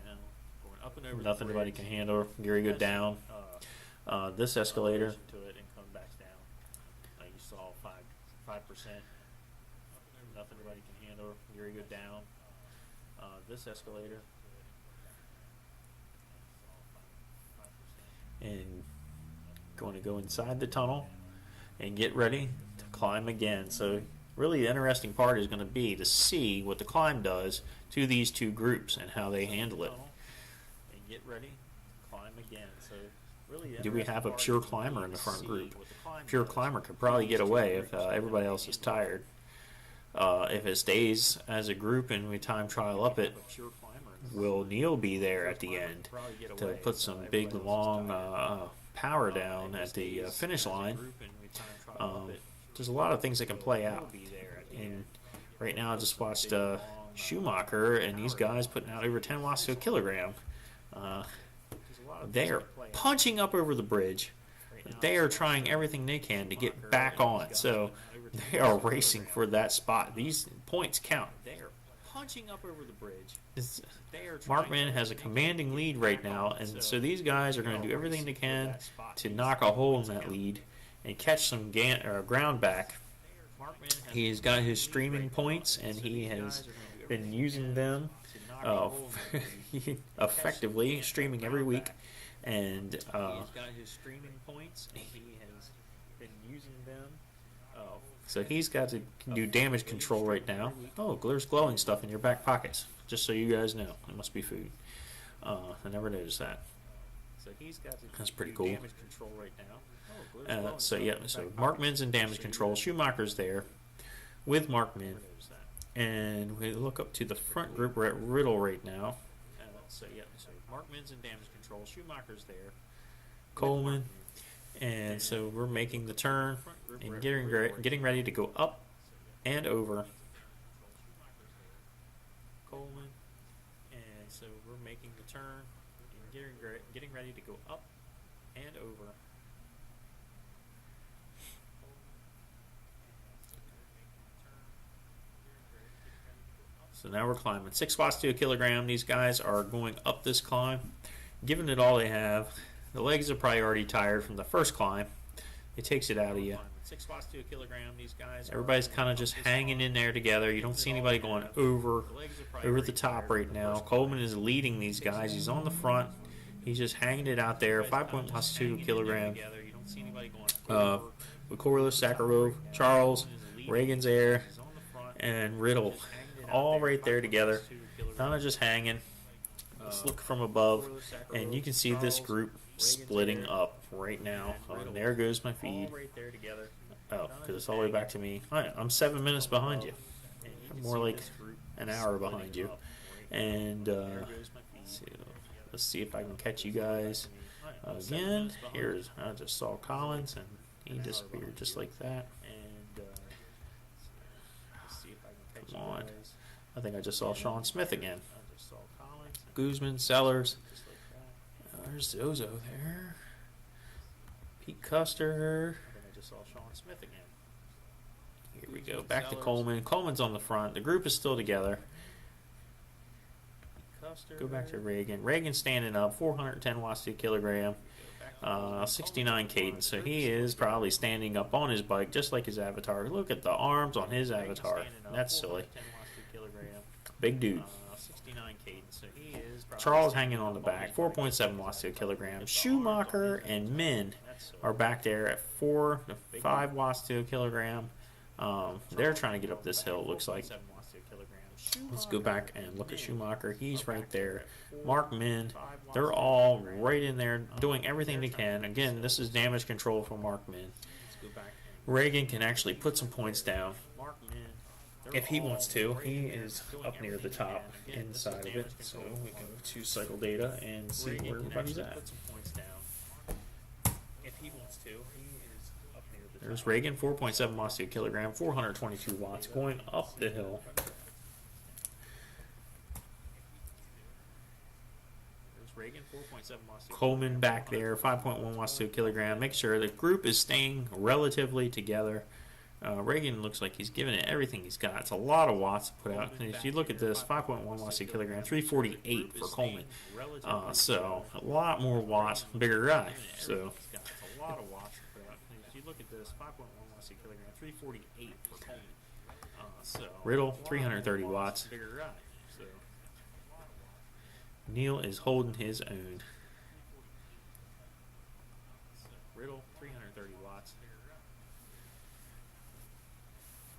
Nothing nobody can handle. Gary go down. This escalator. You saw 5%. Nothing nobody can handle. Gary go down. This escalator. And going to go inside the tunnel and get ready to climb again. So really the interesting part is going to be to see what the climb does to these two groups and how they handle it. And get ready to climb again. So really do we have a pure climber in the front group? Pure climber could probably get away if everybody else is tired. If it stays as a group and we time trial up it, will Neil be there at the end to put some big long power down at the finish line? There's a lot of things that can play out. And right now I just watched Schumacher and these guys putting out over 10 watts to a kilogram. They are punching up over the bridge. They are trying everything they can to get back on. So they are racing for that spot. These points count. They are punching up over the bridge. Mark Min has a commanding lead right now, and so these guys are going to do everything they can to knock a hole in that lead and catch some ground back. He's got his streaming points, and he has been using them effectively, streaming every week. And he's got his streaming points, and he has been using them. So he's got to do damage control right now. Oh, there's glowing stuff in your back pockets. Just so you guys know, it must be food. I never noticed that. So he's got to That's pretty cool. Damage control right now. So Mark Min's in damage control. Schumacher's there with Mark Min. And we look up to the front group. We're at Riddle right now. So Mark Min's in damage control. Schumacher's there. Coleman. And so we're making the turn and getting ready to go up and over. Coleman, and so we're making the turn and getting ready to go up and over. So now we're climbing 6 watts to a kilogram. These guys are going up this climb, giving it all they have. The legs are probably already tired from the first climb. It takes it out of you. 6 watts to a kilogram. These guys. Everybody's kind of just hanging in there together. You don't see anybody going over the top right now. Coleman is leading these guys. He's on the front. He's just hanging it out there. 5.2 watts to a kilogram. Kokorler, Sakharov, Charles, Reagan's there, and Riddle, all right there together, kind of just hanging. Let's look from above, and you can see this group splitting up right now. And there goes my feed. Oh, because it's all the way back to me. I'm 7 minutes behind you. I'm more like an hour behind you. And let's see if I can catch you guys again. I just saw Collins, and he disappeared just like that. Come on. I think I just saw Sean Smith again. Guzman, Sellers. There's Zozo there. Pete Custer. I just saw Sean Smith again. Here we go. Back to Coleman. Coleman's on the front. The group is still together. Go back to Reagan. Reagan's standing up. 410 watts to a kilogram. 69 cadence. So he is probably standing up on his bike just like his avatar. Look at the arms on his avatar. That's silly. Big dude. Charles hanging on the back. 4.7 watts to a kilogram. Schumacher and Min are back there at 4 to 5 watts to a kilogram. They're trying to get up this hill, it looks like. Let's go back and look at Schumacher. He's right there. Mark Min. They're all right in there doing everything they can. Again, this is damage control for Mark Min. Reagan can actually put some points down if he wants to. He is up near the top inside of it. So we can go to cycle data and see where everybody's at. There's Reagan, 4.7 watts to a kilogram, 422 watts, going up the hill. Coleman back there, 5.1 watts to a kilogram. Make sure the group is staying relatively together. Reagan looks like he's giving it everything he's got. It's a lot of watts to put out. And if you look at this, 5.1 watts to a kilogram, 348 for Coleman. So a lot more watts, bigger guy. So a lot of watts to put out. If you look at this, 5.1 watts to a kilogram, 348 for Coleman. Riddle, 330 watts. Bigger guy. So Neil is holding his own. Riddle, 330 watts.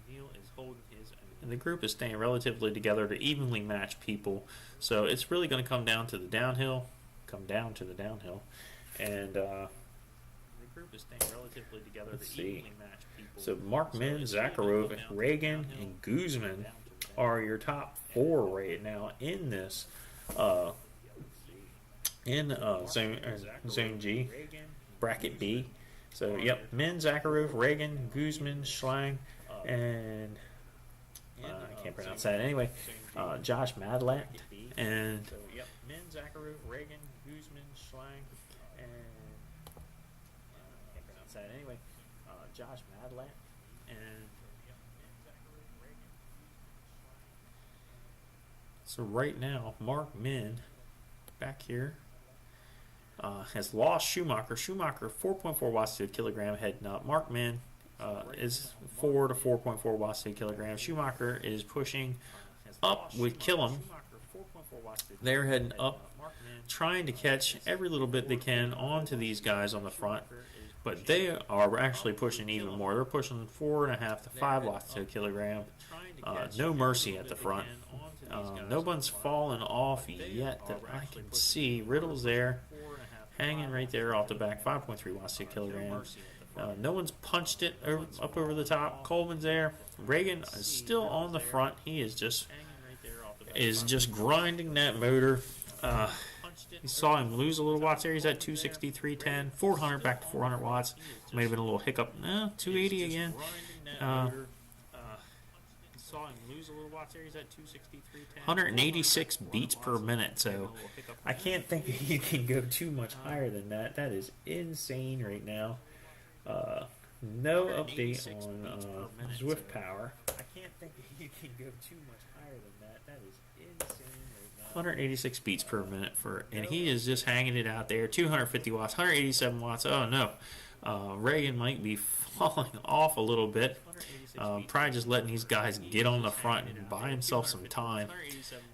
Neil is holding his own. And the group is staying relatively together to evenly match people. So it's really going to come down to the downhill. And the group is staying relatively together to evenly match people. So Mark Min, Zakharov, Reagan, and Guzman are your top 4 right now in this Zone G, Bracket B. So, yep, Min, Zakharov, Reagan, Guzman, Schlang, and I can't pronounce that anyway. Josh Madlak, and Min, Zakharov, Reagan, Guzman, Schlang, and I can't pronounce that anyway. Josh Madlak, and so right now, Mark Min back here has lost Schumacher. Schumacher, 4.4 watts to a kilogram heading up. Mark Min is 4 to 4.4 watts to a kilogram. Schumacher is pushing up with Killam. They're heading up, trying to catch every little bit they can onto these guys on the front. But they are actually pushing even more. They're pushing 4.5 to 5 watts to a kilogram. No mercy at the front. No one's fallen off yet that I can see. Riddle's there, hanging right there off the back, 5.3 watts to a kilogram. No one's punched it up over the top. Coleman's there. Reagan is still on the front. He is just grinding that motor. You saw him lose a little watts there. He's at 263.10, 400 back to 400 watts. May have been a little hiccup. 280 again. saw him lose a little watts there. He's at 263.10. 186 beats per minute. So I can't think you can go too much higher than that. That is insane right now. No update on Zwift power. I can't think you can go too much higher than that. That is insane right now. 186 beats per minute and he is just hanging it out there. 250 watts, 187 watts. Oh no, Reagan might be falling off a little bit. Probably just letting these guys get on the front and buy himself some time.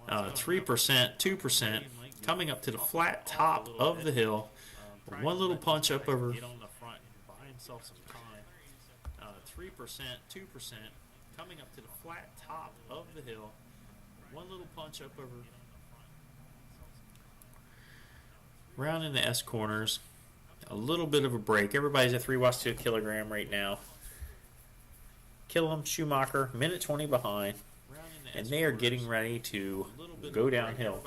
3%, 2%, coming up to the flat top of the hill. One little punch up over. 3%, 2%, coming up to the flat top of the hill. One little punch up over. Round in the S corners. A little bit of a break. Everybody's at 3 watts to a kilogram right now. Killam, Schumacher, minute 20 behind. And they are getting ready to go downhill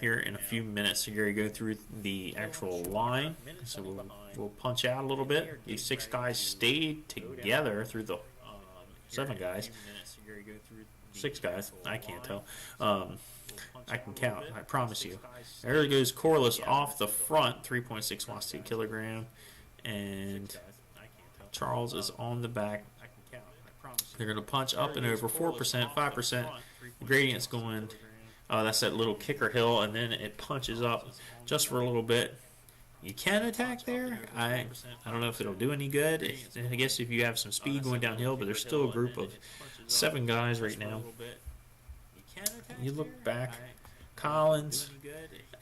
here in a few minutes. So you're going to go through the actual line. So we'll punch out a little bit. These 6 guys stayed together through the 7 guys. 6 guys. I can't tell. I can count. I promise you. There goes Corliss off the front. 3.6 watts to a kilogram. And Charles is on the back. They're going to punch up and over 4%, 5%. The gradient's going, that's that little kicker hill, and then it punches up just for a little bit. You can attack there. I don't know if it'll do any good. I guess if you have some speed going downhill, but there's still a group of 7 guys right now. You look back, Collins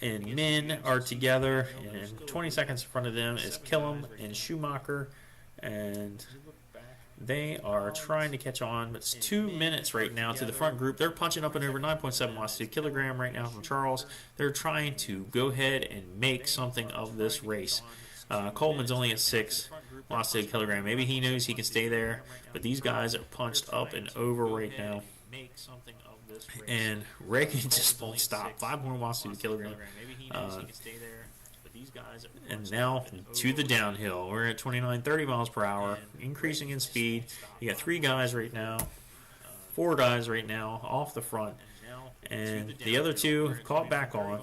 and Min are together, and 20 seconds in front of them is Killam and Schumacher, and they are trying to catch on, but it's 2 minutes right now to the front group. They're punching up and over 9.7 watts to a kilogram right now from Charles. They're trying to go ahead and make something of this race. Coleman's only at 6 watts to a kilogram. Maybe he knows he can stay there, but these guys are punched up and over right now. And Reagan just won't stop. 5 more watts to the kilogram. And now to the downhill. We're at 29, 30 miles per hour, increasing in speed. You got 3 guys right now, 4 guys right now off the front, and the other 2 caught back on.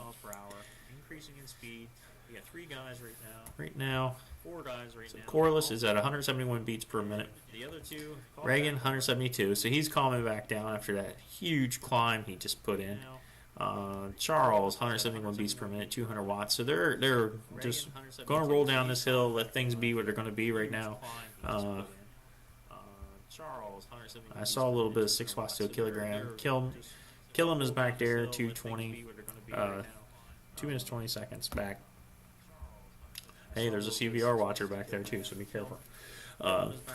Right now, so Corliss is at 171 beats per minute. Reagan 172, so he's calming back down after that huge climb he just put in. Charles 171 beats per minute, 200 watts. So they're just going to roll down this hill, let things be what they're going to be right now. I saw a little bit of 6 watts to a kilogram. Killam is back there, 220, 2 minutes 20 seconds back. Hey, there's a CVR watcher back there too, so be careful. 2 minutes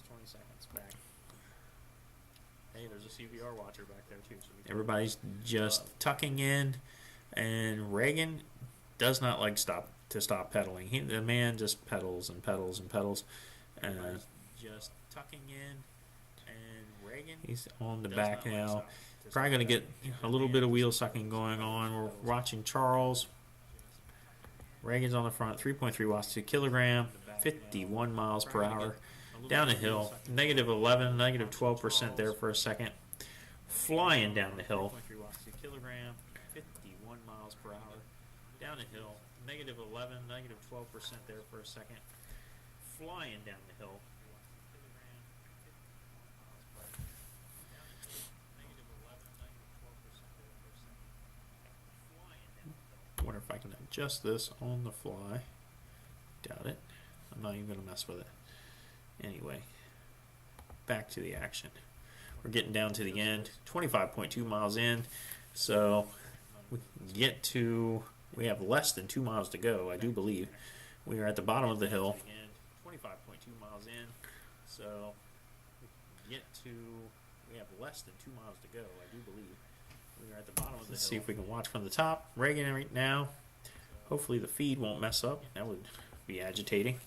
20 seconds back. Hey, there's a CVR watcher back there too. So everybody's just tucking in, and Reagan does not like stop pedaling. The man just pedals and pedals and pedals. Just tucking in, and Reagan. He's on the back now. Probably going to get a little bit of wheel sucking going on. We're watching Charles. Reagan's on the front, 3.3 watts to a kilogram, 51 miles per hour. Down the hill, negative 11, negative 12% there for a second. Flying down the hill. 51 miles per hour. Down the hill, negative 11, negative 12% there for a second. Flying down the hill. I wonder if I can adjust this on the fly. Doubt it. I'm not even going to mess with it. Anyway, back to the action. We're getting down to the end. 25.2 miles in. So we have less than 2 miles to go, I do believe. We are at the bottom of the hill. 25.2 miles in. So we have less than 2 miles to go, I do believe. We are at the bottom of the hill. Let's see if we can watch from the top. Reagan right now. Hopefully the feed won't mess up. That would be agitating.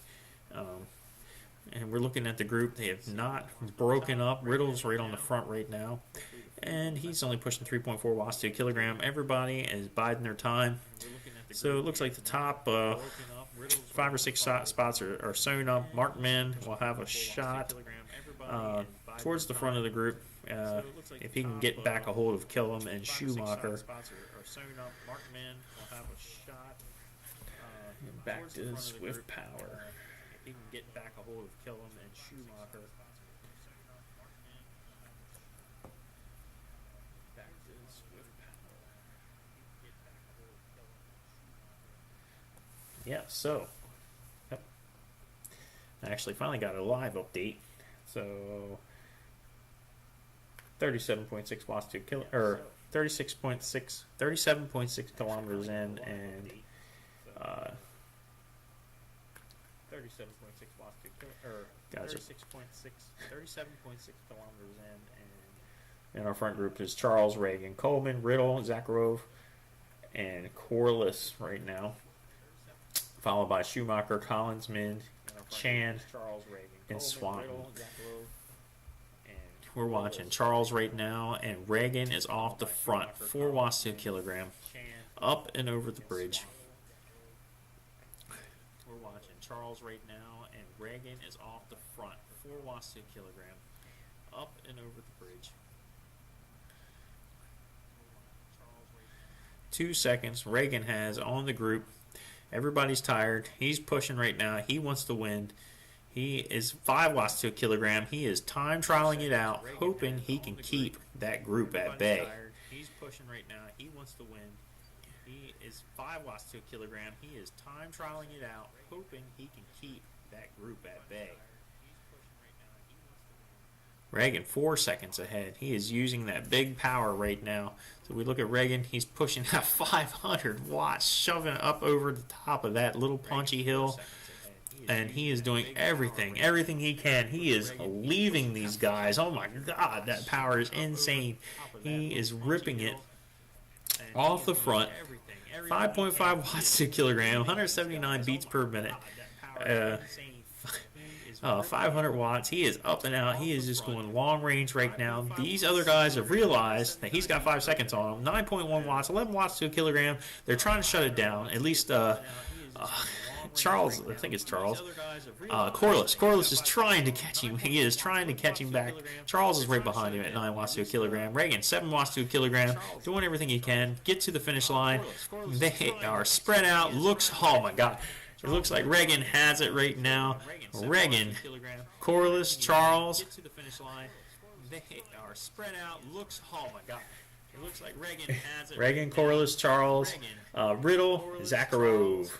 And we're looking at the group. They have not broken up. Riddle's right on the front right now. And he's only pushing 3.4 watts to a kilogram. Everybody is biding their time. So it looks like the top 5 or 6 spots are sewn up. Mark Men will have a shot towards the front of the group. If he can get back a hold of Killam and Schumacher. Spots are sewn up. Markman will have a shot. Back Towards to the front of the Swift group. Power. If he can get back a hold of Killam and Schumacher. Back to Swift Power. Yeah, so. Yep. I actually finally got a live update. So. 37.6 watts to kill, or 37.6 kilometers in, and 37.6 watts to kill, or Guys are- 37.6 kilometers in, in our front group is Charles, Reagan, Coleman, Riddle, Zakharov, and Corliss right now, followed by Schumacher, Collins, Mind, Chan, Charles Reagan, and Swanton. Riddle, Zakharov, and We're watching Charles right now, and Reagan is off the front, 4 watts to a kilogram, Chan. up and over the bridge. We're watching Charles right now, and Reagan is off the front, 4 watts to a kilogram, up and over the bridge. 2 seconds. Reagan has on the group. Everybody's tired. He's pushing right now. He wants to win. He is 5 watts to a kilogram. He is time trialing it out, hoping he can keep that group at bay. Tired. He's pushing right now. He wants to win. He is 5 watts to a kilogram. He is time trialing it out, hoping he can keep that group at bay. Reagan 4 seconds ahead. He is using that big power right now. So we look at Reagan. He's pushing that 500 watts, shoving it up over the top of that little punchy hill. And he is doing everything he can. He is leaving these guys. Oh my God, that power is insane. He is ripping it off the front. 5.5 watts to a kilogram, 179 beats per minute. 500 watts. He is up and out. He is just going long range right now. These other guys have realized that he's got 5 seconds on him. 9.1 watts, 11 watts to a kilogram. They're trying to shut it down. At least Charles, I think it's Charles. Corliss. Corliss is trying to catch him. He is trying to catch him back. Charles is right behind him at 9 watts to a kilogram. Reagan, 7 watts to a kilogram. Doing everything he can. Get to the finish line. They are spread out. Oh my God. It looks like Reagan has it right now. Reagan, Corliss, Charles. Get to the finish line. They are spread out. Oh my God. It looks like Reagan has it. Reagan, Corliss, Charles, Riddle, Zakharov.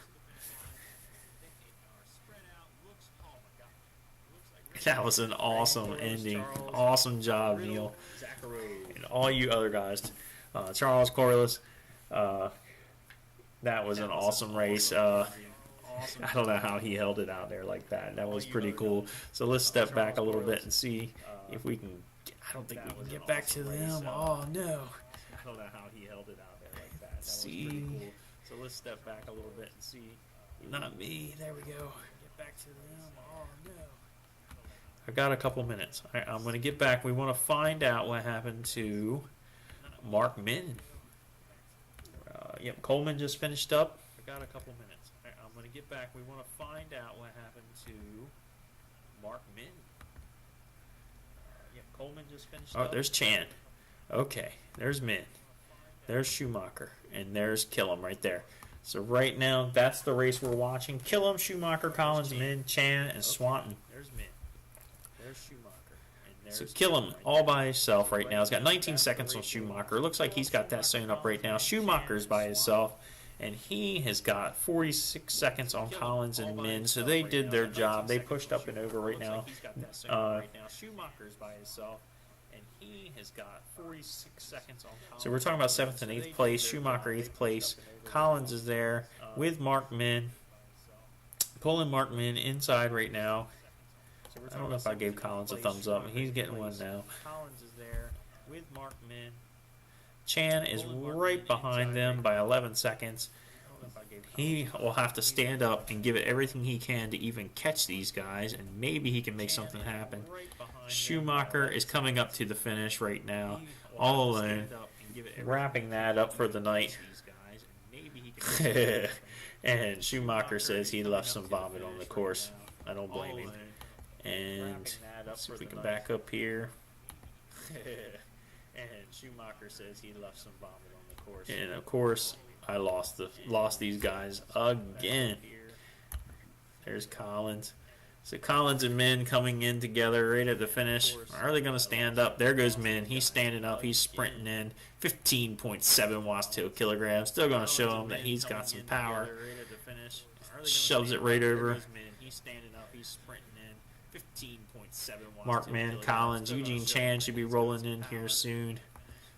That was an awesome ending. Awesome job, Neil. And all you other guys. Charles, Corliss. That was an awesome race. I don't know how he held it out there like that. That was pretty cool. So let's step back a little bit and see if we can. I don't think we can get back to them. Oh no! I don't know how he held it out there like that. That was pretty cool. So let's step back a little bit and see. Not me. There we go. Get back to them. Oh no! I've got a couple minutes. I'm going to get back. We want to find out what happened to Mark Min. Yep, Coleman just finished up. I've got a couple minutes. I'm going to get back. We want to find out what happened to Mark Min. Yep, Coleman just finished up. Oh, there's Chan. Okay, there's Min. There's Schumacher. And there's Killam right there. So right now, that's the race we're watching. Killam, Schumacher, Collins, Min, Chan, and Swanton. There's Min. There's Schumacher. And So there's Killam all by himself right now. He's got 19 seconds on Schumacher. Looks like he's got that sewn up right now. Schumacher's by himself. And he has got 46 seconds on Collins and Min. So they did their job. They pushed up and over right now. Schumacher's by himself. And he has got 46 seconds on Collins. So we're talking about 7th and 8th place. Schumacher 8th place. Collins is there with Mark Min. Pulling Mark Min inside right now. I don't know if I gave Collins a thumbs up. He's getting one now. Collins is there with Mark Min. Chan is right behind them by 11 seconds. He will have to stand up and give it everything he can to even catch these guys, and maybe he can make something happen. Schumacher is coming up to the finish right now, all alone, wrapping that up for the night. And Schumacher says he left some vomit on the course. I don't blame him. And that up let's see for if we the can night. back up here. And Schumacher says he left some vomit on the course. And of course, I lost these guys again. There's Collins. So Collins and Min coming in together right at the finish. Are they going to stand up? There goes Min. He's standing up. He's sprinting in. 15.7 watts to a kilogram. Still going to show him that he's got some power. Shoves it right over. He's standing up. He's sprinting in. 15.7 watts. Mark Min, Collins, Eugene Chan should be rolling in here soon.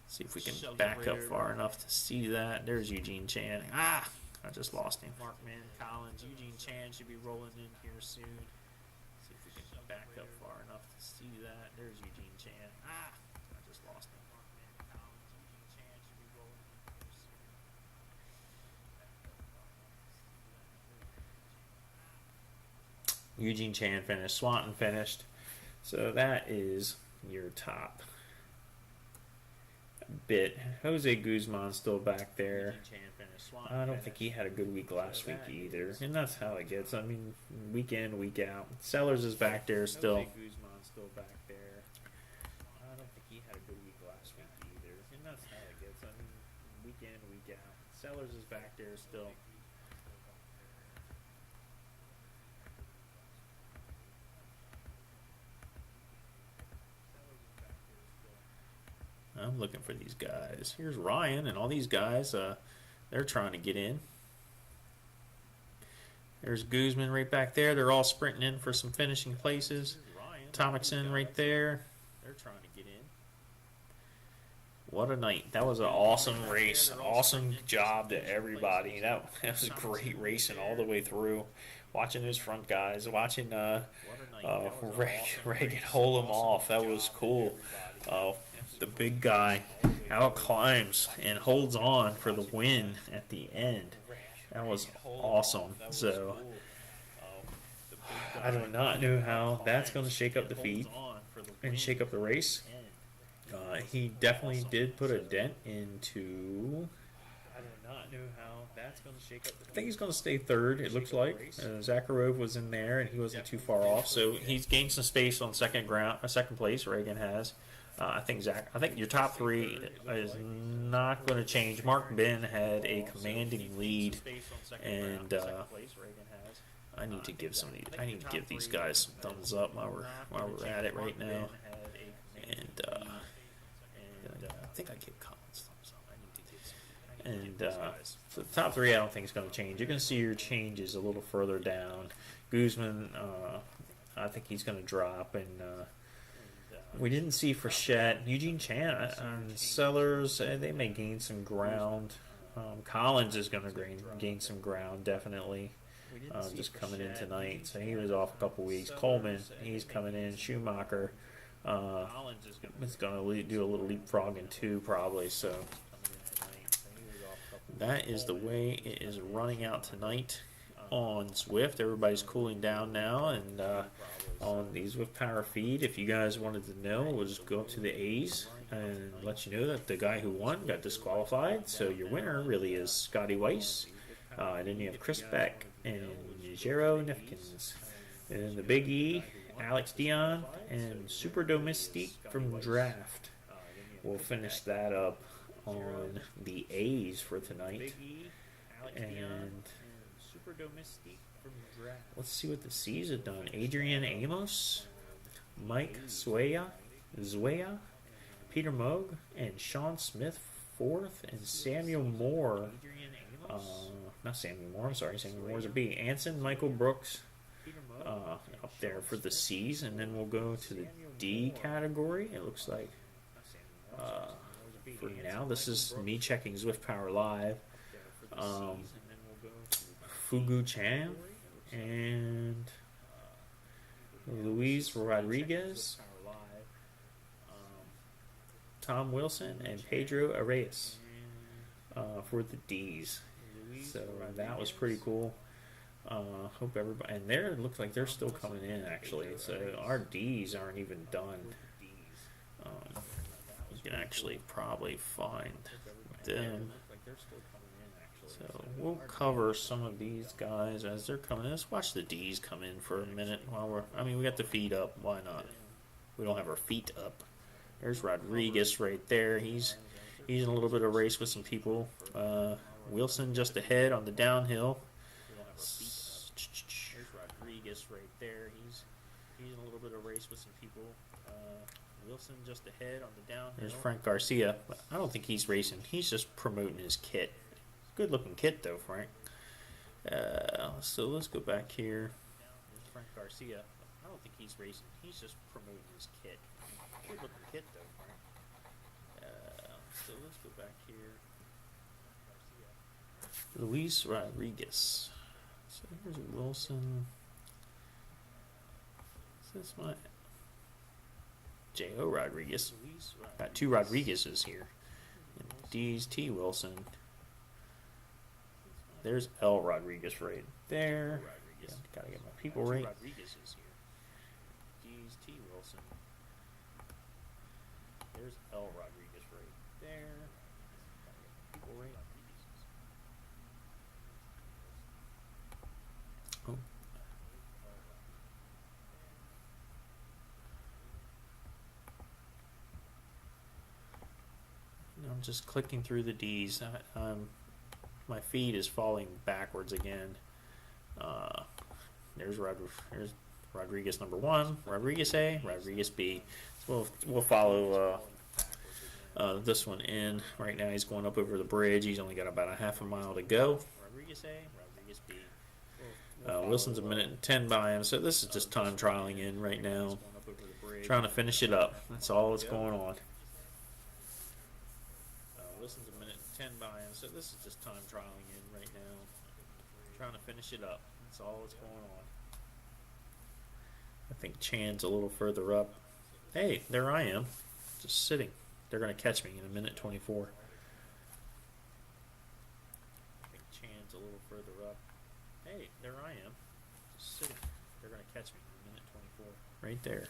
See if we can back up far enough to see that. There's Eugene Chan. I just lost him. Mark Min, Collins, Eugene Chan should be rolling in here soon. See if we can back up far enough to see that. There's Eugene Chan. I just lost him. Mark Min, Collins, Eugene Chan should be rolling in here soon. Eugene Chan finished. Swanton finished. So that is your top bit. Jose Guzman still back there. I don't think he had a good week last week either. And that's how it gets. I mean, week in, week out. Sellers is back there still. Jose Guzman still back there. I don't think he had a good week last week either. And that's how it gets. I mean, week in, week out. Sellers is back there still. I'm looking for these guys. Here's Ryan and all these guys. They're trying to get in. There's Guzman right back there. They're all sprinting in for some finishing places. Tomikson right there. They're trying to get in. What a night. That was an awesome race. Awesome job to everybody. That was a great racing all the way through. Watching those front guys. Watching Reagan hold them off. That was cool. The big guy out climbs and holds on for the win at the end. That was awesome. So I do not know how that's going to shake up the feed and shake up the race. He definitely did put a dent into. I do not know how that's going to shake up the I think he's going to stay third, it looks like. Zakharov was in there, and he wasn't too far off. So he's gained some space on second place, Reagan has. I think your top three is not going to change. Mark Ben had a commanding lead, and I need to give these guys some thumbs up while we're at it right now. And I think I give Collins thumbs up. And so the top three, I don't think is going to change. You're going to see your changes a little further down. Guzman, I think he's going to drop, and we didn't see Frechette. Eugene Chan, Sellers, they may gain some ground. Collins is going to gain some ground, definitely. Just coming in tonight. So he was off a couple weeks. Coleman, he's coming in. Schumacher is going to do a little leapfrogging too, probably. So that is the way it is running out tonight on Zwift. Everybody's cooling down now, and on the Zwift Power feed, if you guys wanted to know, we'll just go up to the A's and let you know that the guy who won got disqualified. So your winner really is Scotty Weiss. And then you have Chris Beck and Jero Nifkins. And then the Big E, Alex Dion, and Super Domestique from Draft. We'll finish that up on the A's for tonight. And let's see what the C's have done. Adrian Amos, Mike Zwea, Peter Moog, and Sean Smith fourth, and Samuel Moore. Not Samuel Moore, I'm sorry. Samuel Moore's a B. Anson, Michael Brooks up there for the C's, and then we'll go to the D category. It looks like for now, this is me checking Zwift Power Live. Fugu Chan and Luis Rodriguez, Tom Wilson, and Pedro Arias for the D's. So that was pretty cool. Hope everybody, and there it looks like they're still coming in actually. So our D's aren't even done. You can actually probably find them. So we'll cover some of these guys as they're coming in. Let's watch the D's come in for a minute while we got the feet up. Why not? We don't have our feet up. There's Rodriguez right there. He's in a little bit of race with some people. Wilson just ahead on the downhill. There's Rodriguez right there. He's in a little bit of race with some people. Wilson just ahead on the downhill. There's Frank Garcia. I don't think he's racing. He's just promoting his kit. Good looking kit though, Frank. So let's go back here. There's Frank Garcia. I don't think he's racing. He's just promoting his kit. Good looking kit though, Frank. So let's go back here. Luis Rodriguez. So here's Wilson. Is this my J.O. Rodriguez? Got two Rodriguez's here. And D's T. Wilson. There's L. Rodriguez right there. Gotta get my people right. D's T. Wilson. There's L. Rodriguez right there. People right. Oh. I'm just clicking through the D's. My feed is falling backwards again. There's Rodriguez number 1, Rodriguez A, Rodriguez B. So we'll follow this one in. Right now he's going up over the bridge. He's only got about a half a mile to go. Rodriguez A, Rodriguez B. Wilson's a minute and 10 by him, so this is just time trialing in right now. Trying to finish it up. That's all that's going on. Wilson's a minute and 10 by him, so this is just time trialing in right now. Trying to finish it up. That's all that's going on. I think Chan's a little further up. Hey, there I am. Just sitting. They're going to catch me in a minute 24. I think Chan's a little further up. Hey, there I am. Just sitting. They're going to catch me in a minute 24. Right there.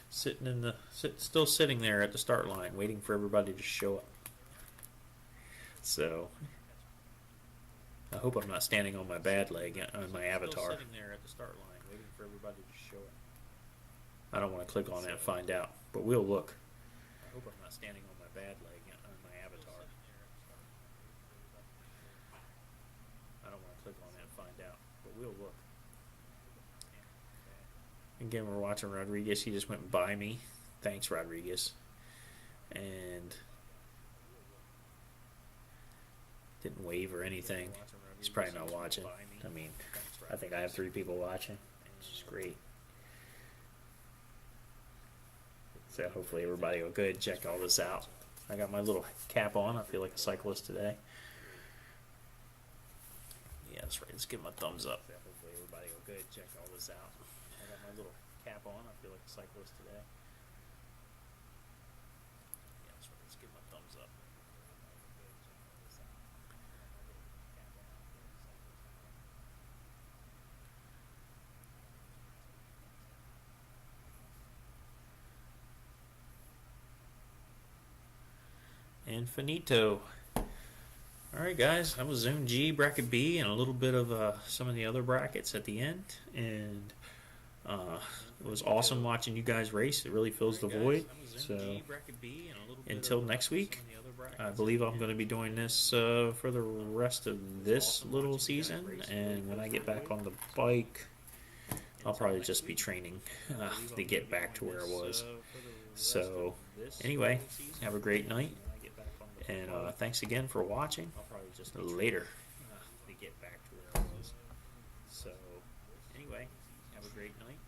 Sitting in the still sitting there at the start line waiting for everybody to show up. So I hope I'm not standing on my bad leg on my avatar. Still sitting there at the start line waiting for everybody to show up. I don't want to click on it and find out, but we'll look. I hope I'm not standing on my bad leg on my avatar. I don't want to click on it and find out, but we'll look. Again, we're watching Rodriguez. He just went by me. Thanks, Rodriguez. And didn't wave or anything. He's probably not watching. I mean, I think I have 3 people watching, which is great. So hopefully everybody will go ahead and check all this out. I got my little cap on. I feel like a cyclist today. Yeah, that's right. Let's give him a thumbs up. Hopefully everybody will go ahead and check all this out. I got my little cap on. I feel like a cyclist today. Yeah, that's right. Let's give him a thumbs up. And finito. Alright guys, that was Zone G, Bracket B, and a little bit of some of the other brackets at the end. And it was awesome watching you guys race. It really fills the void. So until next week, I believe I'm going to be doing this for the rest of this little season. And when I get back on the bike, I'll probably just be training to get back to where I was. So anyway, have a great night. And thanks again for watching. Later. To get back to where I was. So, anyway, have a great night.